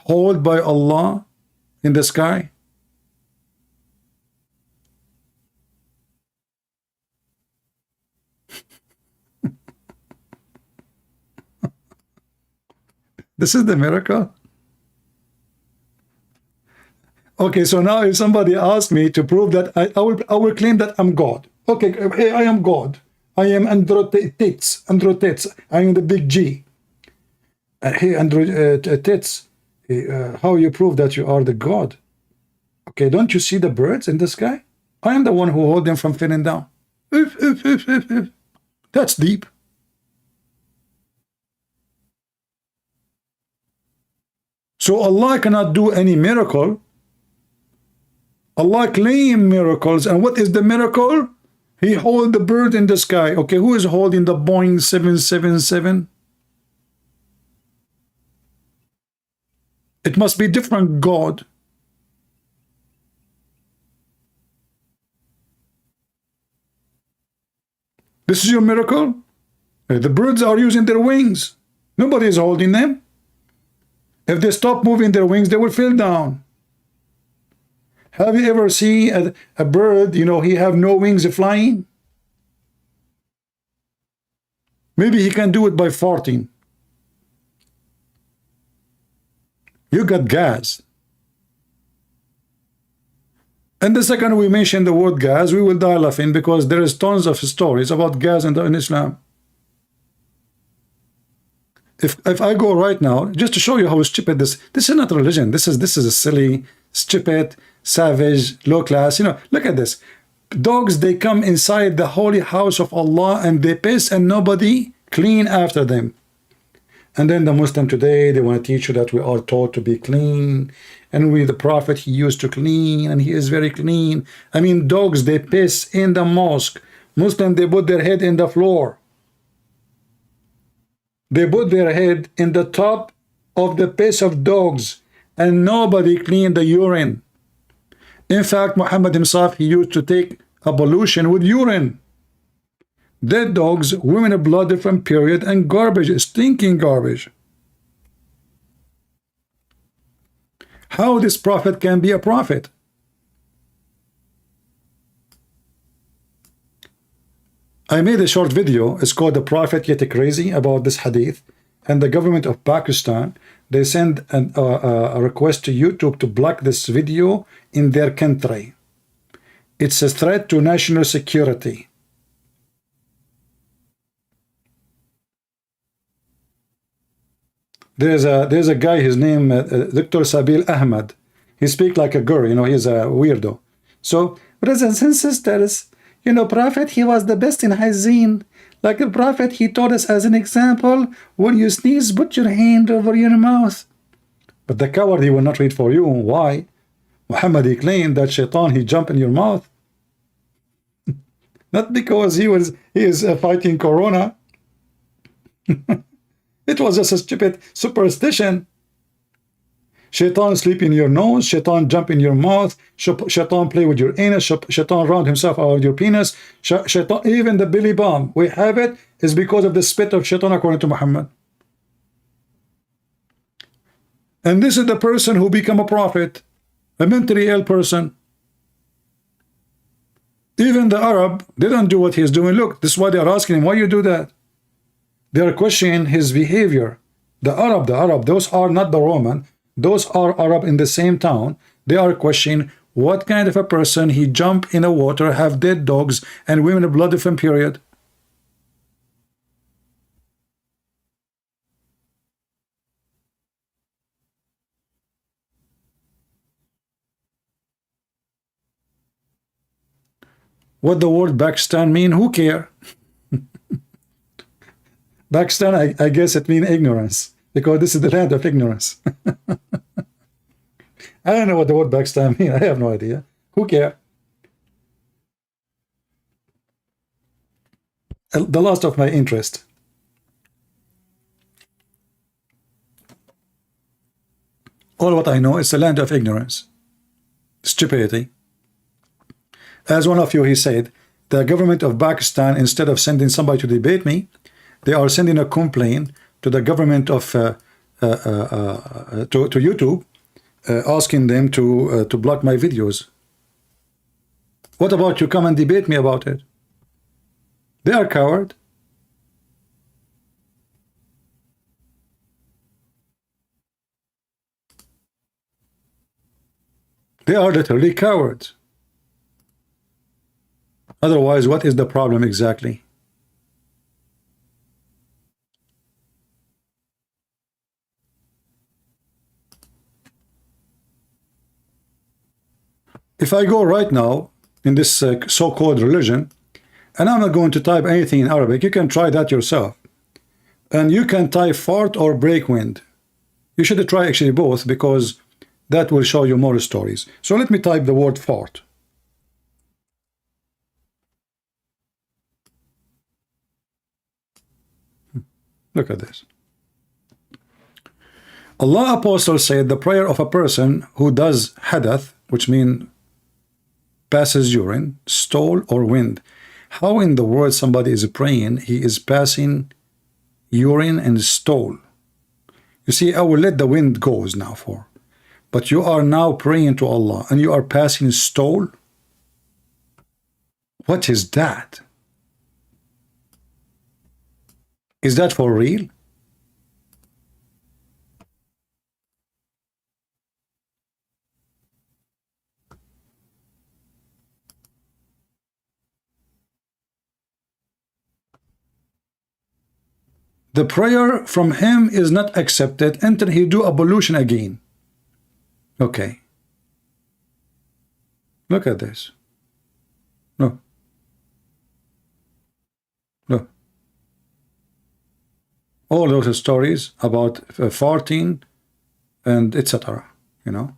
held by Allah in the sky? This is the miracle. Okay, so now if somebody asks me to prove that, I will claim that I'm God. Okay, hey, I am God. I am Androtets. I am the big G. Hey, Androtets, how you prove that you are the God? Okay, don't you see the birds in the sky? I am the one who hold them from falling down. That's deep. So Allah cannot do any miracle. Allah claim miracles, and what is the miracle? He hold the bird in the sky. Okay, who is holding the Boeing 777? It must be different God. This is your miracle? The birds are using their wings. Nobody is holding them. If they stop moving their wings, they will fall down. Have you ever seen a bird, you know, he have no wings flying? Maybe he can do it by farting. You got gas. And the second we mention the word gas, we will die laughing, because there is tons of stories about gas in Islam. If I go right now, just to show you how stupid this is not religion. This is a silly, stupid, savage, low class. You know, look at this. Dogs, they come inside the holy house of Allah and they piss and nobody clean after them. And then the Muslim today, they want to teach you that we are taught to be clean. And the Prophet, he used to clean and he is very clean. I mean, dogs, they piss in the mosque. Muslim, they put their head in the floor. They put their head in the top of the piss of dogs and nobody cleaned the urine. In fact, Muhammad himself, he used to take ablution with urine. Dead dogs, women of blood from period, and garbage, stinking garbage. How this prophet can be a prophet? I made a short video. It's called "The Prophet Yet Crazy" about this hadith. And the government of Pakistan, they send a request to YouTube to block this video in their country. It's a threat to national security. There's a guy, his name Dr. Sabil Ahmad. He speaks like a girl, you know, he's a weirdo. So, brothers and sisters, you know, Prophet, he was the best in hygiene. Like the Prophet, he taught us as an example, when you sneeze, put your hand over your mouth. But the coward, he will not read for you. Why? Muhammad, he claimed that shaitan, he jumped in your mouth. Not because he is fighting corona. It was just a stupid superstition. Shaitan sleep in your nose, shaitan jump in your mouth, shaitan play with your anus, shaitan round himself out your penis, shaitan, even the belly bomb, we have it, is because of the spit of shaitan according to Muhammad. And this is the person who become a prophet, a mentally ill person. Even the Arab, they don't do what he's doing. Look, this is why they are asking him, why you do that? They are questioning his behavior. The Arab, those are not the Roman. Those are Arab in the same town. They are questioning what kind of a person he jump in the water, have dead dogs, and women of blood from period. What the word Pakistan mean? Who care? Pakistan, I guess it means ignorance, because this is the land of ignorance. I don't know what the word Pakistan means. I have no idea. Who cares? The loss of my interest. All what I know is the land of ignorance, stupidity. As one of you, he said, the government of Pakistan, instead of sending somebody to debate me, they are sending a complaint to the government of to YouTube, asking them to block my videos. What about you come and debate me about it? They are coward. They are literally cowards. Otherwise, what is the problem exactly? If I go right now in this so-called religion, and I'm not going to type anything in Arabic, you can try that yourself. And you can type fart or break wind. You should try actually both, because that will show you more stories. So let me type the word fart. Look at this. Allah Apostle said the prayer of a person who does hadath, which means passes urine, stool, or wind. How in the world somebody is praying, he is passing urine and stool? You see, I will let the wind goes now for. But you are now praying to Allah and you are passing stool? What is that? Is that for real? the prayer from him is not accepted until he do ablution again. Okay. Look at this. Look. Look. All those stories about farting and etc. You know.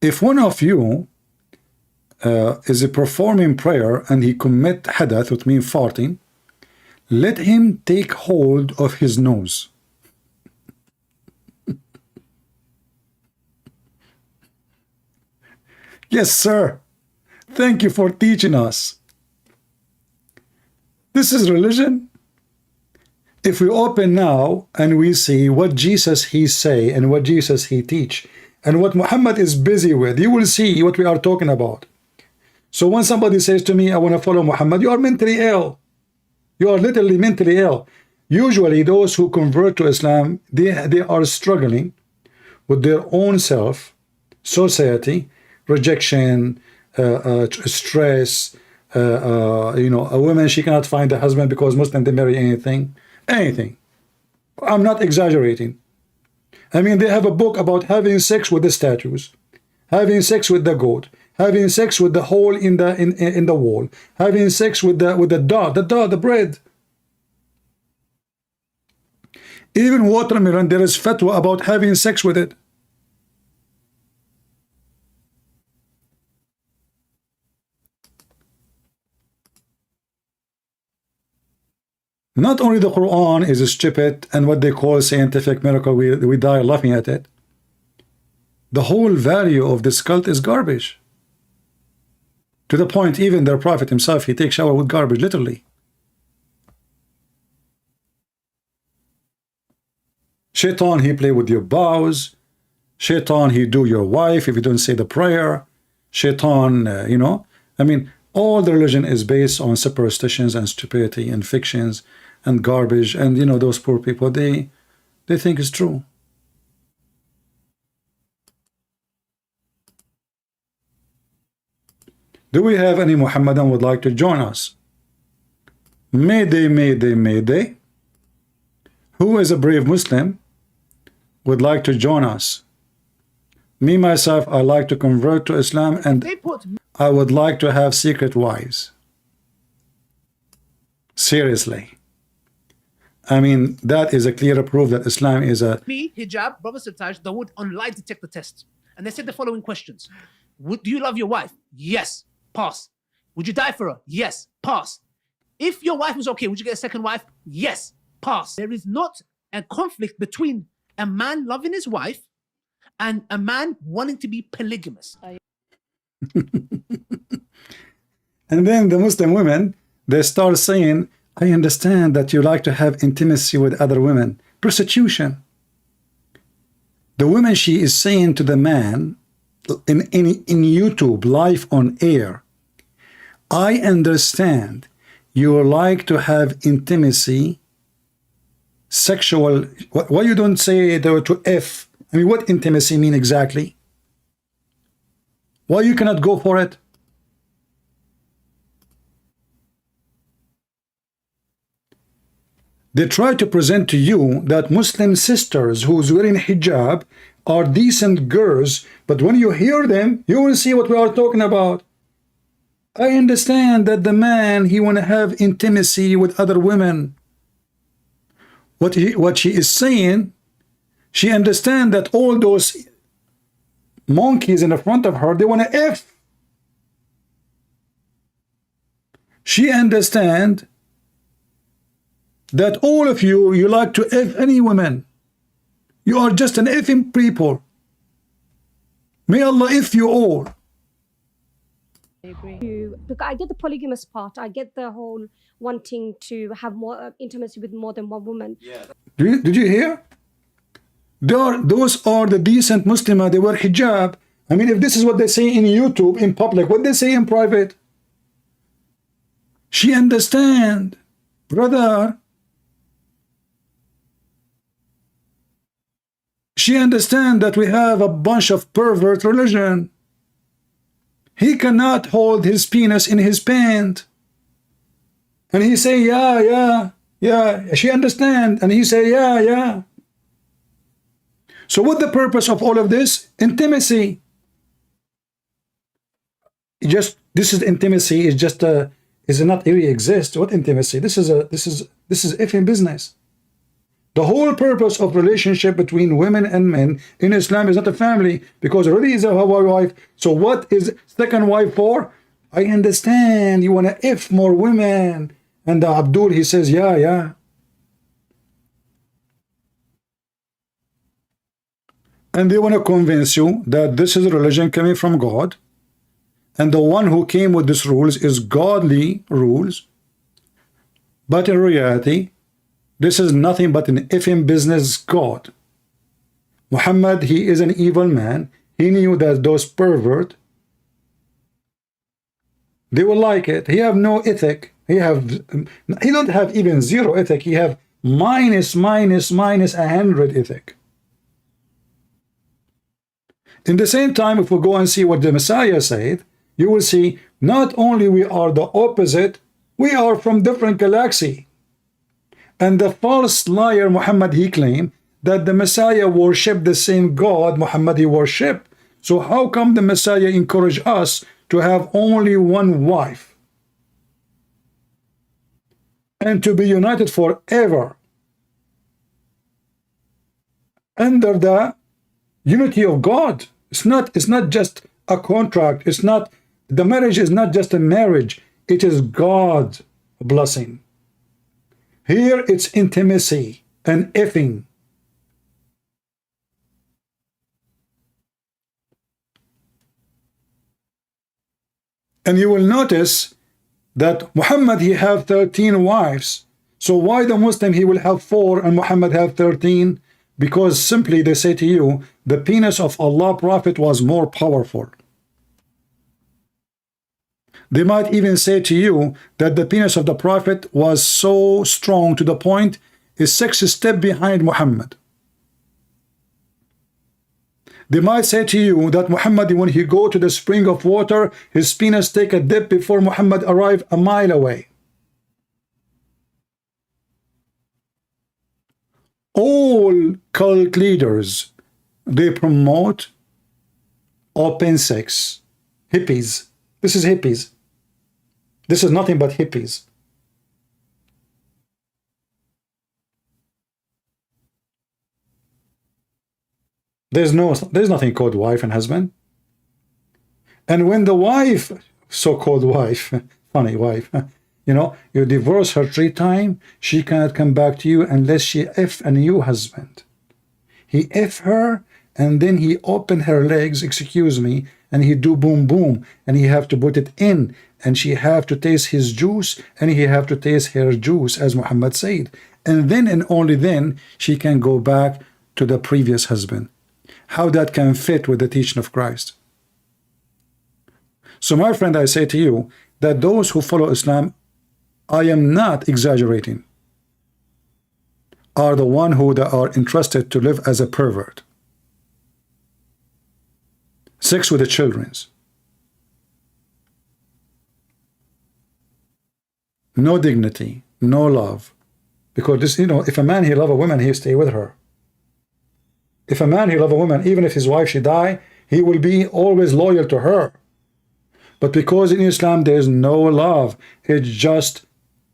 If one of you is performing prayer and he commit hadath, which means farting, let him take hold of his nose. Yes, sir. Thank you for teaching us. This is religion. If we open now and we see what Jesus he say and what Jesus he teach and what Muhammad is busy with, you will see what we are talking about. So when somebody says to me, I want to follow Muhammad, you are mentally ill. You are literally mentally ill. Usually those who convert to Islam, they are struggling with their own self, society, rejection, stress, you know, a woman, she cannot find a husband because Muslims don't marry anything. I'm not exaggerating. I mean, they have a book about having sex with the statues, having sex with the goat, having sex with the hole in the wall, having sex with the dough, the bread. Even watermelon, there is fatwa about having sex with it. Not only the Quran is stupid and what they call scientific miracle, we die laughing at it. The whole value of this cult is garbage. To the point, even their prophet himself, he takes shower with garbage, literally. Shaitan, he play with your vows. Shaitan, he do your wife if you don't say the prayer. Shaitan, you know, I mean, all the religion is based on superstitions and stupidity and fictions and garbage. And, you know, those poor people, they think it's true. Do we have any Muhammadan would like to join us? Mayday, mayday, mayday. Who is a brave Muslim would like to join us? Me, myself, I like to convert to Islam and I would like to have secret wives. Seriously. I mean, that is a clear proof that Islam is a... Me, hijab, Brother Sataj, they would on lie detector test. And they said the following questions. Do you love your wife? Yes. Pass. Would you die for her? Yes. Pass. If your wife was okay, would you get a second wife? Yes. Pass. There is not a conflict between a man loving his wife and a man wanting to be polygamous. And then the Muslim women, they start saying, I understand that you like to have intimacy with other women. Prostitution. The woman, she is saying to the man in YouTube, live on air, I understand you like to have intimacy, sexual. Why you don't say to F? I mean, what intimacy mean exactly? Why you cannot go for it? They try to present to you that Muslim sisters who's wearing hijab are decent girls, but when you hear them, you will see what we are talking about. I understand that the man, he want to have intimacy with other women. What she is saying, she understand that all those monkeys in the front of her, they want to F. She understand that all of you, you like to F any woman. You are just an effing people. May Allah F you all. I agree. Because I get the polygamous part. I get the whole wanting to have more intimacy with more than one woman. Yeah. Did you hear? Those are the decent Muslims. They wear hijab. I mean, if this is what they say in YouTube, in public, what they say in private? She understand, brother. She understand that we have a bunch of pervert religion. He cannot hold his penis in his pant. And he say, yeah, she understand. And he say, yeah. So what the purpose of all of this? Intimacy. This is intimacy. Is just is not really exist. What intimacy? This is effing business. The whole purpose of relationship between women and men in Islam is not a family, because already is a wife. So what is second wife for? I understand you want to if more women. And Abdul, he says, yeah. And they want to convince you that this is a religion coming from God, and the one who came with these rules is godly rules. But in reality, this is nothing but an effing business god. Muhammad, he is an evil man. He knew that those pervert, they will like it. He have no ethic. He don't have even zero ethic. He have minus 100 ethic. In the same time, if we go and see what the Messiah said, you will see not only we are the opposite, we are from different galaxy. And the false liar Muhammad, he claimed that the Messiah worshiped the same God Muhammad he worshiped. So how come the Messiah encouraged us to have only one wife and to be united forever under the unity of God? It's not just a contract. The marriage is not just a marriage. It is God's blessing. Here it's intimacy and effing. And you will notice that Muhammad, he have 13 wives. So why the Muslim, he will have 4 and Muhammad have 13? Because simply they say to you, the penis of Allah Prophet was more powerful. They might even say to you that the penis of the Prophet was so strong to the point is 6 steps behind Muhammad. They might say to you that Muhammad, when he go to the spring of water, his penis take a dip before Muhammad arrived a mile away. All cult leaders, they promote open sex. Hippies. This is hippies. This is nothing but hippies. There's nothing called wife and husband. And when the wife, so-called wife, funny wife, you divorce her 3 times, she cannot come back to you unless she F a new husband. He F her, and then he open her legs, excuse me, and he do boom boom, and he have to put it in, and she have to taste his juice, and he have to taste her juice, as Muhammad said. And then and only then she can go back to the previous husband. How that can fit with the teaching of Christ? So my friend, I say to you that those who follow Islam, I am not exaggerating, are the one who are entrusted to live as a pervert. Sex with the children's. No dignity, no love. Because this, if a man he love a woman, he stay with her. If a man he love a woman, even if his wife she die, he will be always loyal to her. But because in Islam there is no love, it's just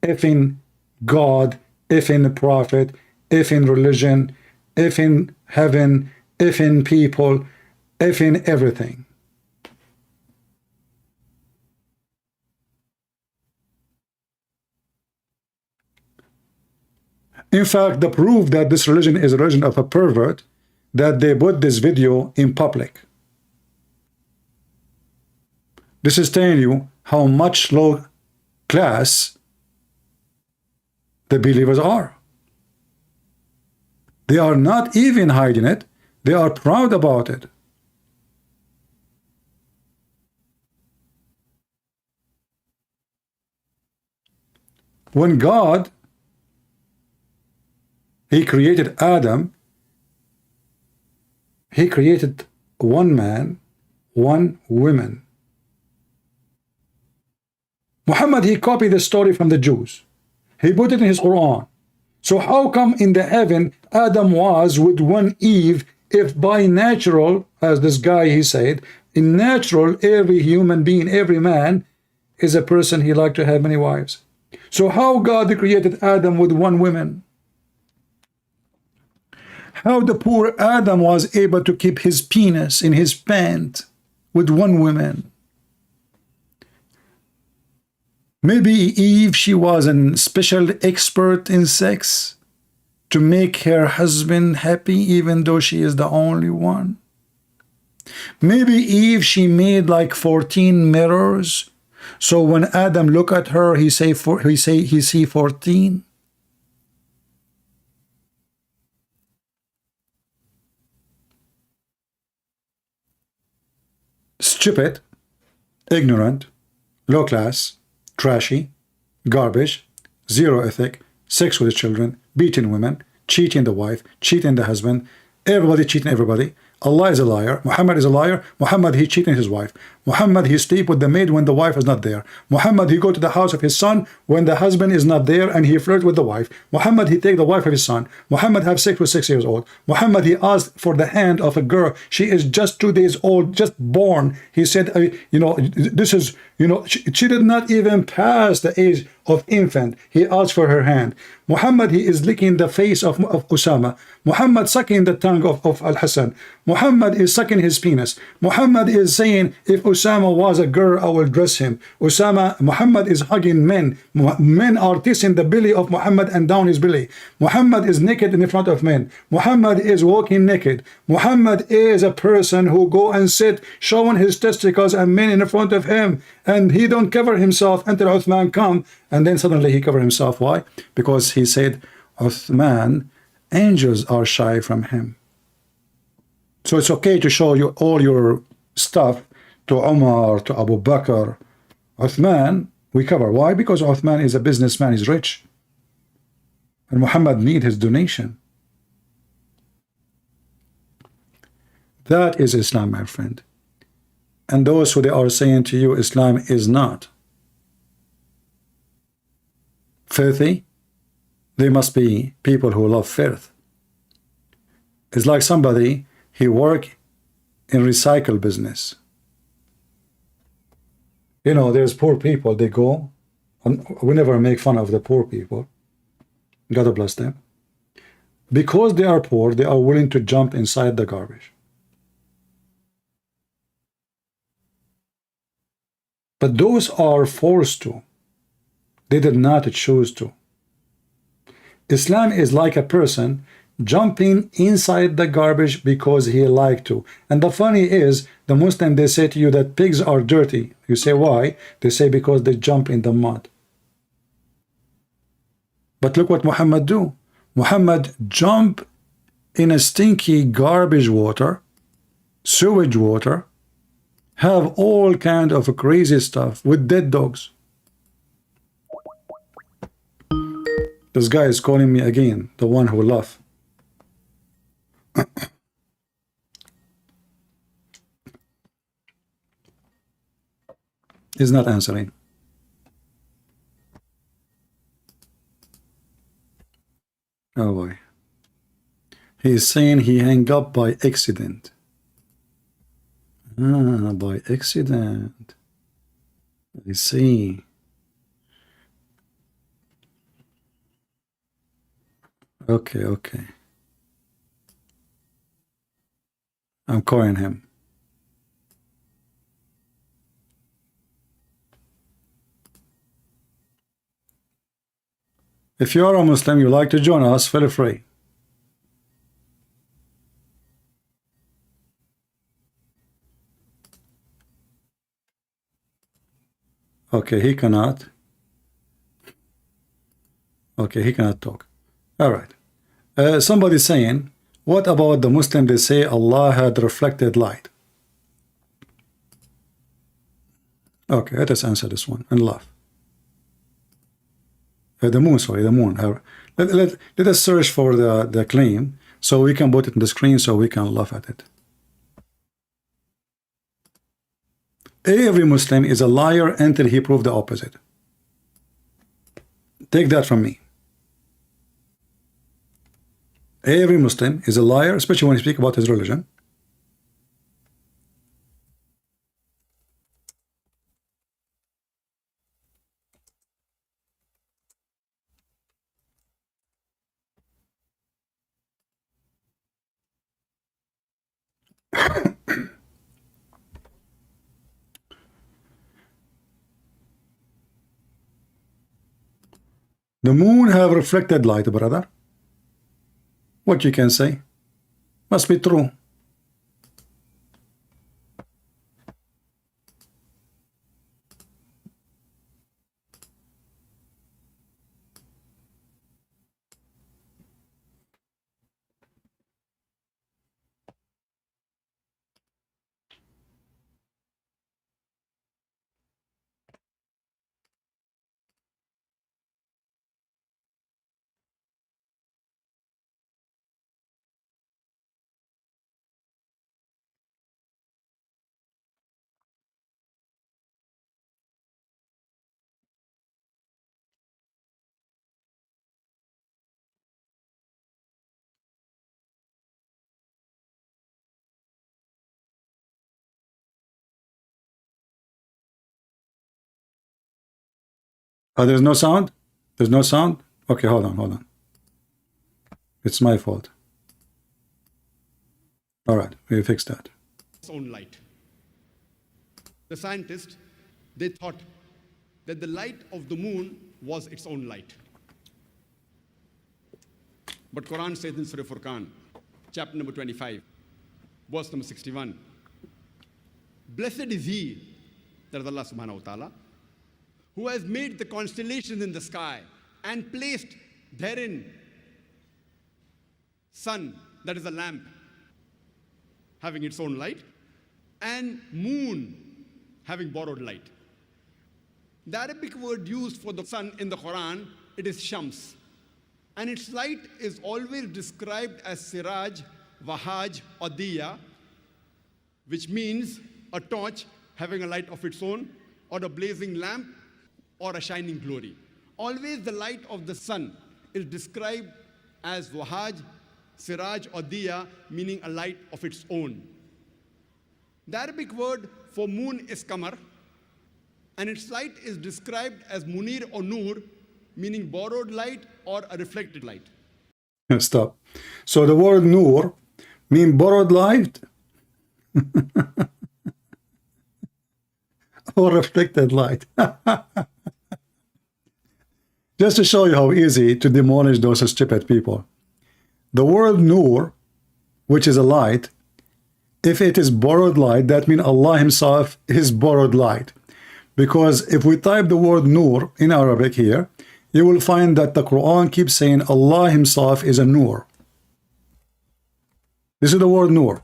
effing God, effing prophet, effing religion, effing heaven, effing people, effing everything. In fact, the proof that this religion is a religion of a pervert, that they put this video in public. This is telling you how much low class the believers are. They are not even hiding it. They are proud about it. When God, he created Adam, he created one man, one woman. Muhammad, he copied the story from the Jews. He put it in his Quran. So how come in the heaven Adam was with one Eve, if by natural, as this guy he said, in natural, every human being, every man is a person he like to have many wives. So how God created Adam with one woman? How the poor Adam was able to keep his penis in his pant with one woman? Maybe Eve, she was a special expert in sex to make her husband happy, even though she is the only one. Maybe Eve, she made like 14 mirrors, so when Adam look at her, he see 14. Stupid, ignorant, low class, trashy, garbage, zero ethic, sex with children, beating women, cheating the wife, cheating the husband, everybody cheating everybody. Allah is a liar. Muhammad is a liar. Muhammad, he cheating his wife. Muhammad, he sleep with the maid when the wife is not there. Muhammad, he go to the house of his son when the husband is not there and he flirt with the wife. Muhammad, he take the wife of his son. Muhammad have sex with 6 years old. Muhammad, he asked for the hand of a girl. She is just 2 days old, just born. He said, you know, this is, you know, she did not even pass the age of infant. He asked for her hand. Muhammad, he is licking the face of Osama. Muhammad sucking the tongue of Al-Hassan. Muhammad is sucking his penis. Muhammad is saying, if Osama was a girl, I will dress him. Muhammad is hugging men. Men are kissing the belly of Muhammad and down his belly. Muhammad is naked in front of men. Muhammad is walking naked. Muhammad is a person who go and sit showing his testicles and men in front of him, and he don't cover himself until Uthman come, and then suddenly he cover himself. Why? Because he said, Uthman, angels are shy from him. So it's okay to show you all your stuff to Umar, to Abu Bakr. Uthman, we cover. Why? Because Uthman is a businessman, he's rich. And Muhammad need his donation. That is Islam, my friend. And those who they are saying to you Islam is not filthy, they must be people who love filth. It's like somebody, he work in recycle business. You know, there's poor people, they go, and we never make fun of the poor people, God bless them. Because they are poor, they are willing to jump inside the garbage. But those are forced to. They did not choose to. Islam is like a person jumping inside the garbage because he liked to. And the funny is, the Muslim, they say to you that pigs are dirty. You say, why? They say because they jump in the mud. But look what Muhammad do. Muhammad jump in a stinky garbage water, sewage water, have all kind of crazy stuff with dead dogs. This guy is calling me again, the one who laugh. He's not answering. Oh boy. He's saying he hung up by accident. Ah, by accident. I see. Okay, okay. I'm calling him. If you are a Muslim, you like to join us, feel free. Okay, he cannot. Okay, he cannot talk. All right. Somebody saying, what about the Muslim? They say Allah had reflected light. Okay, let us answer this one and laugh. The moon, sorry, the moon. Let us search for the claim so we can put it on the screen so we can laugh at it. Every Muslim is a liar until he proves the opposite. Take that from me. Every Muslim is a liar, especially when he speaks about his religion. The moon have reflected light, brother. What you can say? Must be true. Oh, there's no sound? There's no sound? Okay, hold on. It's my fault. All right, we fixed that. Its own light. The scientists, they thought that the light of the moon was its own light. But Quran says in Surah Furqan, chapter number 25, verse number 61, blessed is he, that is Allah subhanahu wa ta'ala, who has made the constellations in the sky and placed therein sun, that is a lamp, having its own light, and moon, having borrowed light. The Arabic word used for the sun in the Quran, it is shams. And its light is always described as siraj, wahaj, or diya, which means a torch having a light of its own, or a blazing lamp, or a shining glory. Always the light of the sun is described as wahaj, siraj, or diya, meaning a light of its own. The Arabic word for moon is qamar, and its light is described as munir or nur, meaning borrowed light or a reflected light. Stop. So the word nur mean borrowed light or reflected light. Just to show you how easy to demolish those stupid people. The word nur, which is a light, if it is borrowed light, that means Allah himself is borrowed light. Because if we type the word nur in Arabic here, you will find that the Quran keeps saying Allah himself is a nur. This is the word nur.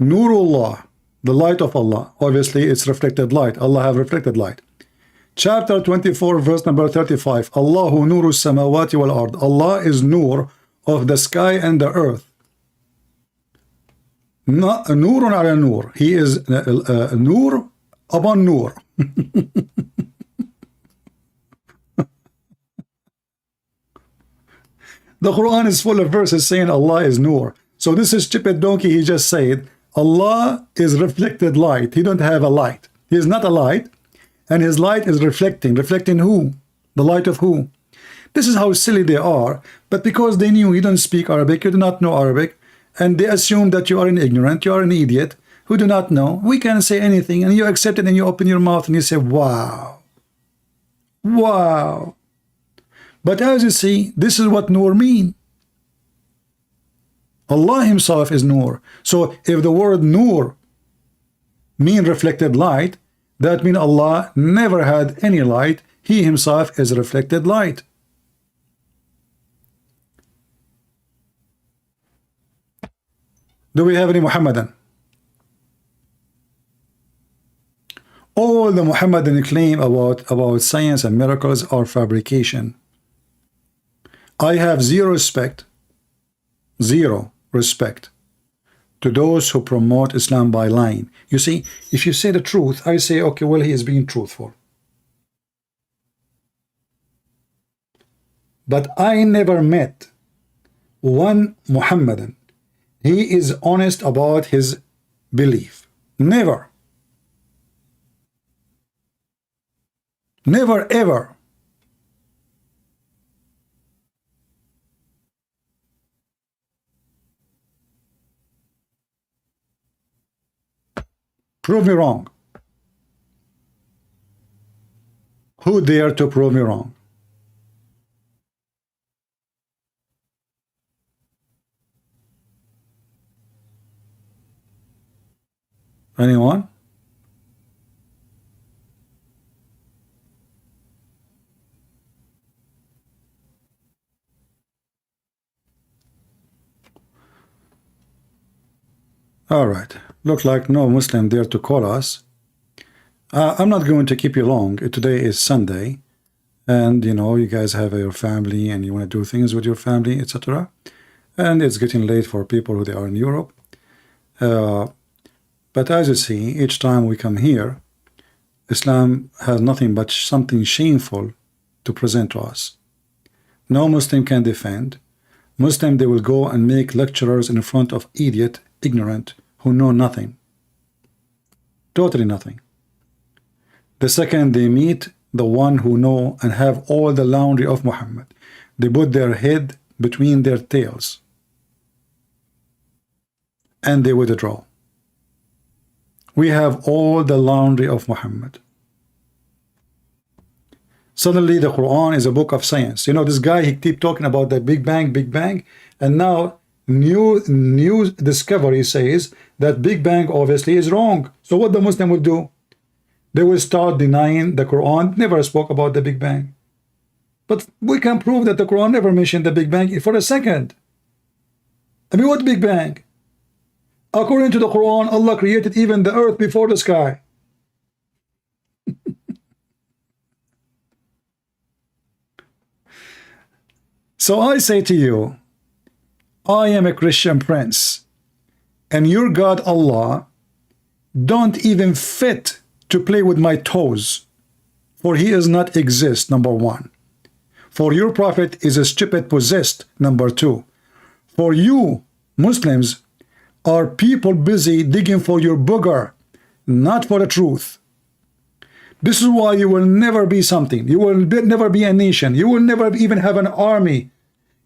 Nurullah, the light of Allah. Obviously, it's reflected light. Allah have reflected light. Chapter 24, verse number 35. Allahu nuru samawati wal ard. Allah is nur of the sky and the earth. Not nurun ala nur. He is nur upon nur. The Quran is full of verses saying Allah is nur. So this is stupid donkey, he just said Allah is reflected light. He don't have a light. He is not a light, and his light is reflecting. Reflecting who? The light of who? This is how silly they are. But because they knew you don't speak Arabic, you do not know Arabic, and they assume that you are an ignorant, you are an idiot who do not know, we can say anything, and you accept it, and you open your mouth and you say, wow. Wow. But as you see, this is what nur mean. Allah himself is nur. So if the word nur mean reflected light, that means Allah never had any light. He himself is reflected light. Do we have any Muhammadan? All the Muhammadan claim about science and miracles are fabrication. I have zero respect to those who promote Islam by lying. You see, if you say the truth, I say, okay, well, he is being truthful. But I never met one Muhammadan. He is honest about his belief. Never. Never, ever. Prove me wrong. Who dare to prove me wrong? Anyone? All right. Look like no Muslim dare to call us. I'm not going to keep you long. Today is Sunday, and you know you guys have your family and you want to do things with your family, etc. And it's getting late for people who they are in Europe. But as you see, each time we come here, Islam has nothing but something shameful to present to us. No Muslim can defend. Muslim, they will go and make lecturers in front of idiot, ignorant, who know nothing. Totally nothing. The second they meet the one who know and have all the laundry of Muhammad, they put their head between their tails and they withdraw. We have all the laundry of Muhammad. Suddenly the Quran is a book of science. You know, this guy, he keep talking about the Big Bang, and now new discovery says that Big Bang obviously is wrong. So what the Muslim will do? They will start denying the Quran never spoke about the Big Bang. But we can prove that the Quran never mentioned the Big Bang for a second. I mean, what Big Bang? According to the Quran, Allah created even the earth before the sky. So I say to you, I am a Christian prince, and your God Allah don't even fit to play with my toes, for he does not exist, number one. For your prophet is a stupid possessed, number two. For you Muslims are people busy digging for your booger, not for the truth. This is why you will never be something. You will never be a nation. You will never even have an army.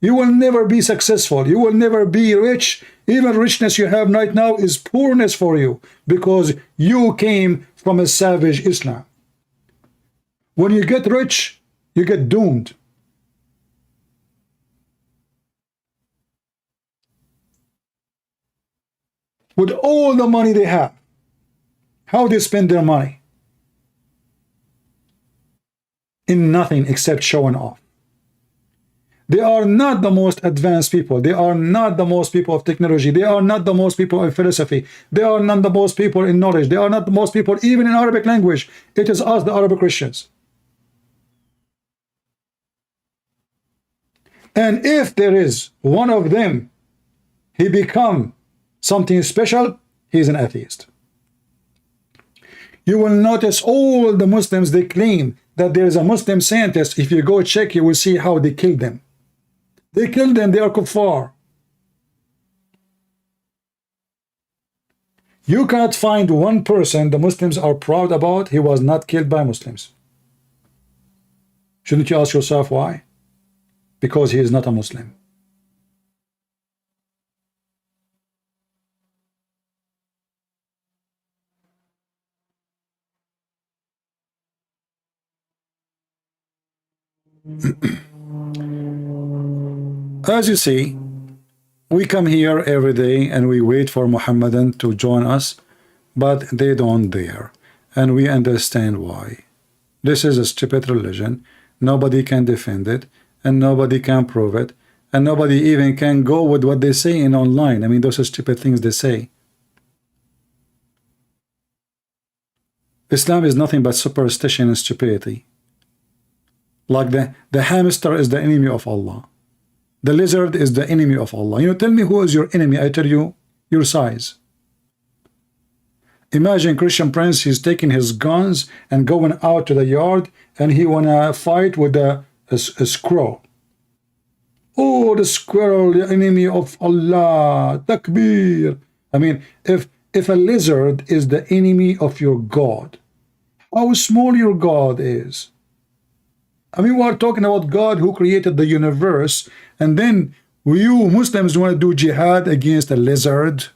You will never be successful. You will never be rich. Even richness you have right now is poorness for you, because you came from a savage Islam. When you get rich, you get doomed. With all the money they have, how they spend their money? In nothing except showing off. They are not the most advanced people. They are not the most people of technology. They are not the most people in philosophy. They are not the most people in knowledge. They are not the most people even in Arabic language. It is us, the Arabic Christians. And if there is one of them, he become something special, he is an atheist. You will notice all the Muslims, they claim that there is a Muslim scientist. If you go check, you will see how they killed them. They killed them, they are kuffar. You cannot find one person the Muslims are proud about, he was not killed by Muslims. Shouldn't you ask yourself why? Because he is not a Muslim. As you see, we come here every day and we wait for Muhammadan to join us, but they don't dare, and we understand why. This is a stupid religion. Nobody can defend it, and nobody can prove it, and nobody even can go with what they say in online. I mean, those are stupid things they say. Islam is nothing but superstition and stupidity. Like the hamster is the enemy of Allah. The lizard is the enemy of Allah. You know, tell me who is your enemy. I tell you, your size. Imagine Christian Prince, he's taking his guns and going out to the yard, and he wanna fight with a squirrel. Oh, the squirrel, the enemy of Allah, takbir. I mean, if a lizard is the enemy of your God, how small your God is. I mean, we are talking about God who created the universe, and then you Muslims want to do jihad against a lizard?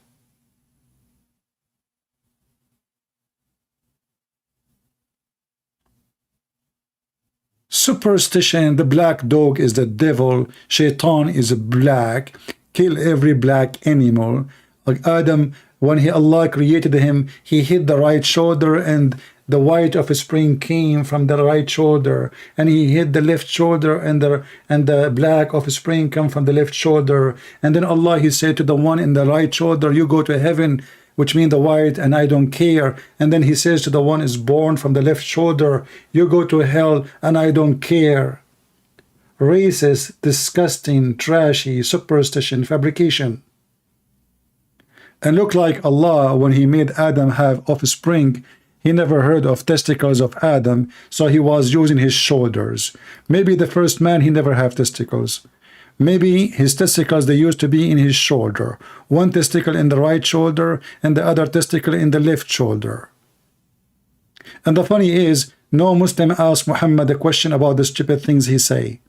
Superstition, the black dog is the devil, shaitan is black, kill every black animal. Like Adam, when Allah created him, he hit the right shoulder, and the white of spring came from the right shoulder, and he hit the left shoulder, and the black of spring come from the left shoulder. And then Allah, he said to the one in the right shoulder, you go to heaven, which means the white, and I don't care. And then he says to the one is born from the left shoulder, you go to hell, and I don't care. Racist, disgusting, trashy, superstition, fabrication. And look like Allah, when he made Adam have offspring, he never heard of testicles of Adam, so he was using his shoulders. Maybe the first man, he never have testicles. Maybe his testicles, they used to be in his shoulder. One testicle in the right shoulder and the other testicle in the left shoulder. And the funny is, no Muslim asked Muhammad a question about the stupid things he say.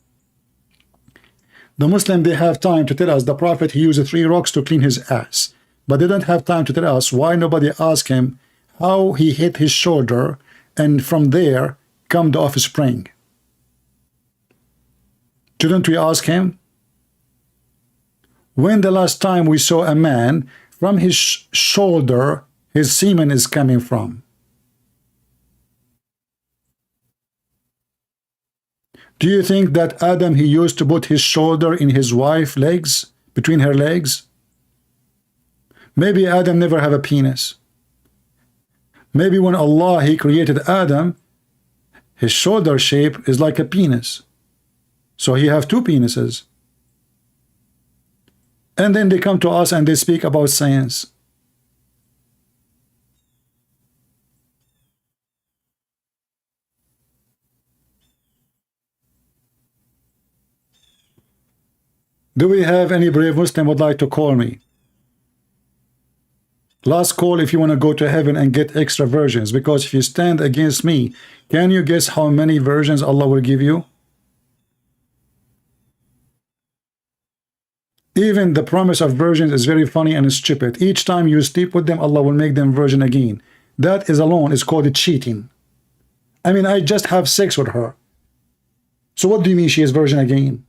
The Muslim, they have time to tell us the Prophet, he used 3 rocks to clean his ass. But they don't have time to tell us why nobody asked him how he hit his shoulder, and from there come the offspring. Shouldn't we ask him? When the last time we saw a man from his shoulder, his semen is coming from? Do you think that Adam, he used to put his shoulder in his wife's legs, between her legs? Maybe Adam never have a penis. Maybe when Allah, he created Adam, his shoulder shape is like a penis. So he have 2 penises. And then they come to us and they speak about science. Do we have any brave Muslim would like to call me? Last call if you want to go to heaven and get extra versions, because if you stand against me, can you guess how many versions Allah will give you? Even the promise of virgins is very funny and stupid. Each time you sleep with them, Allah will make them virgin again. That is alone is called cheating. I mean, I just have sex with her. So what do you mean she is virgin again?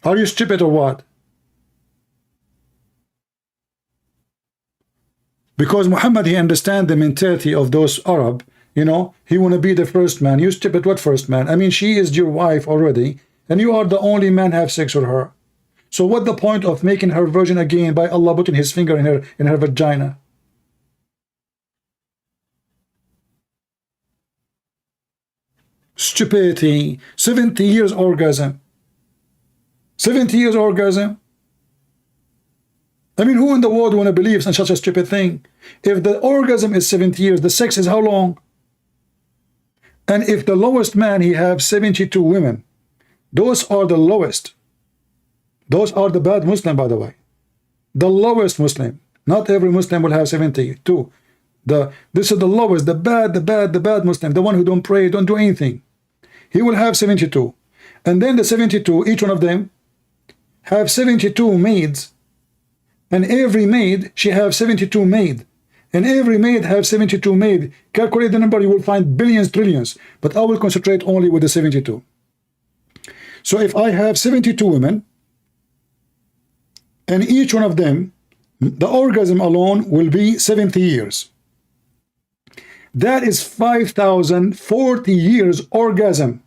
Are you stupid or what? Because Muhammad, he understands the mentality of those Arab. You know, he want to be the first man. You stupid, what first man? I mean, she is your wife already, and you are the only man have sex with her. So what the point of making her virgin again by Allah putting his finger in her vagina? Stupidity. 70 years orgasm. 70 years orgasm. I mean, who in the world want to believe in such a stupid thing? If the orgasm is 70 years, the sex is how long? And if the lowest man, he have 72 women, those are the lowest. Those are the bad Muslim, by the way. The lowest Muslim. Not every Muslim will have 72. This is the lowest, the bad Muslim, the one who don't pray, don't do anything. He will have 72. And then the 72, each one of them have 72 maids. And every maid, she have 72 maid. And every maid have 72 maid. Calculate the number, you will find billions, trillions. But I will concentrate only with the 72. So if I have 72 women, and each one of them, the orgasm alone will be 70 years. That is 5,040 years orgasm.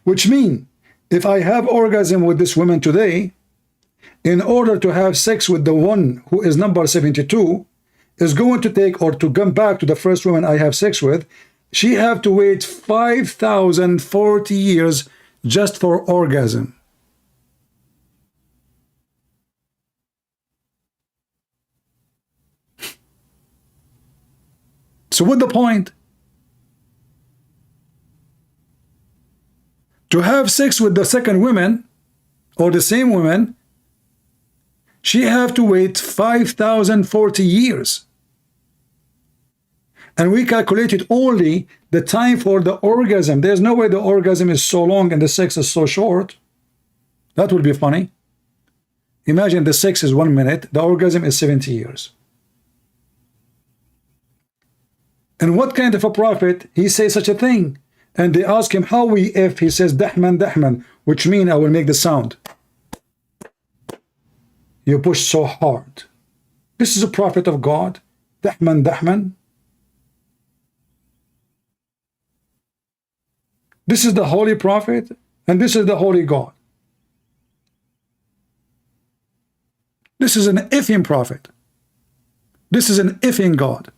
Which means, if I have orgasm with this woman today, in order to have sex with the one who is number 72, is going to take, or to come back to the first woman I have sex with, she have to wait 5,040 years just for orgasm. So what's the point? To have sex with the second woman or the same woman, she have to wait 5,040 years. And we calculated only the time for the orgasm. There's no way the orgasm is so long and the sex is so short. That would be funny. Imagine the sex is 1 minute, the orgasm is 70 years. And what kind of a prophet he says such a thing? And they ask him how we if he says dahman dahman, which means I will make the sound. You push so hard. This is a prophet of God. Dahman dahman. This is the holy prophet, and this is the holy God. This is an effing prophet. This is an effing God.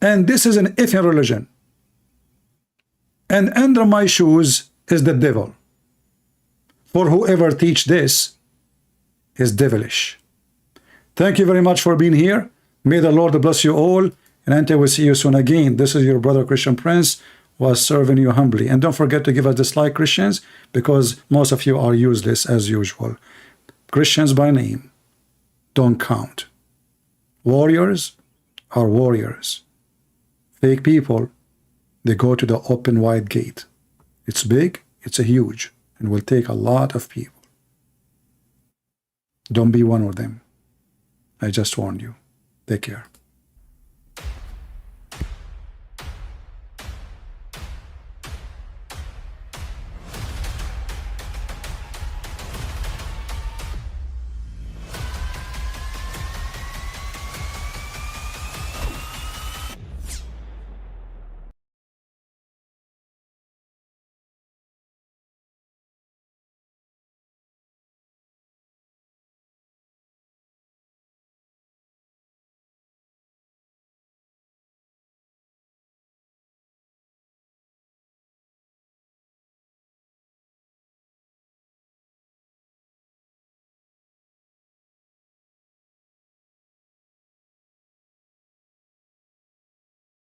And this is an effing religion. And under my shoes is the devil. For whoever teach this is devilish. Thank you very much for being here. May the Lord bless you all. And until we see you soon again, this is your brother Christian Prince, was serving you humbly. And don't forget to give us dislike, Christians, because most of you are useless as usual. Christians by name don't count. Warriors are warriors. Fake people, they go to the open wide gate. It's big, it's a huge, and will take a lot of people. Don't be one of them. I just warned you. Take care.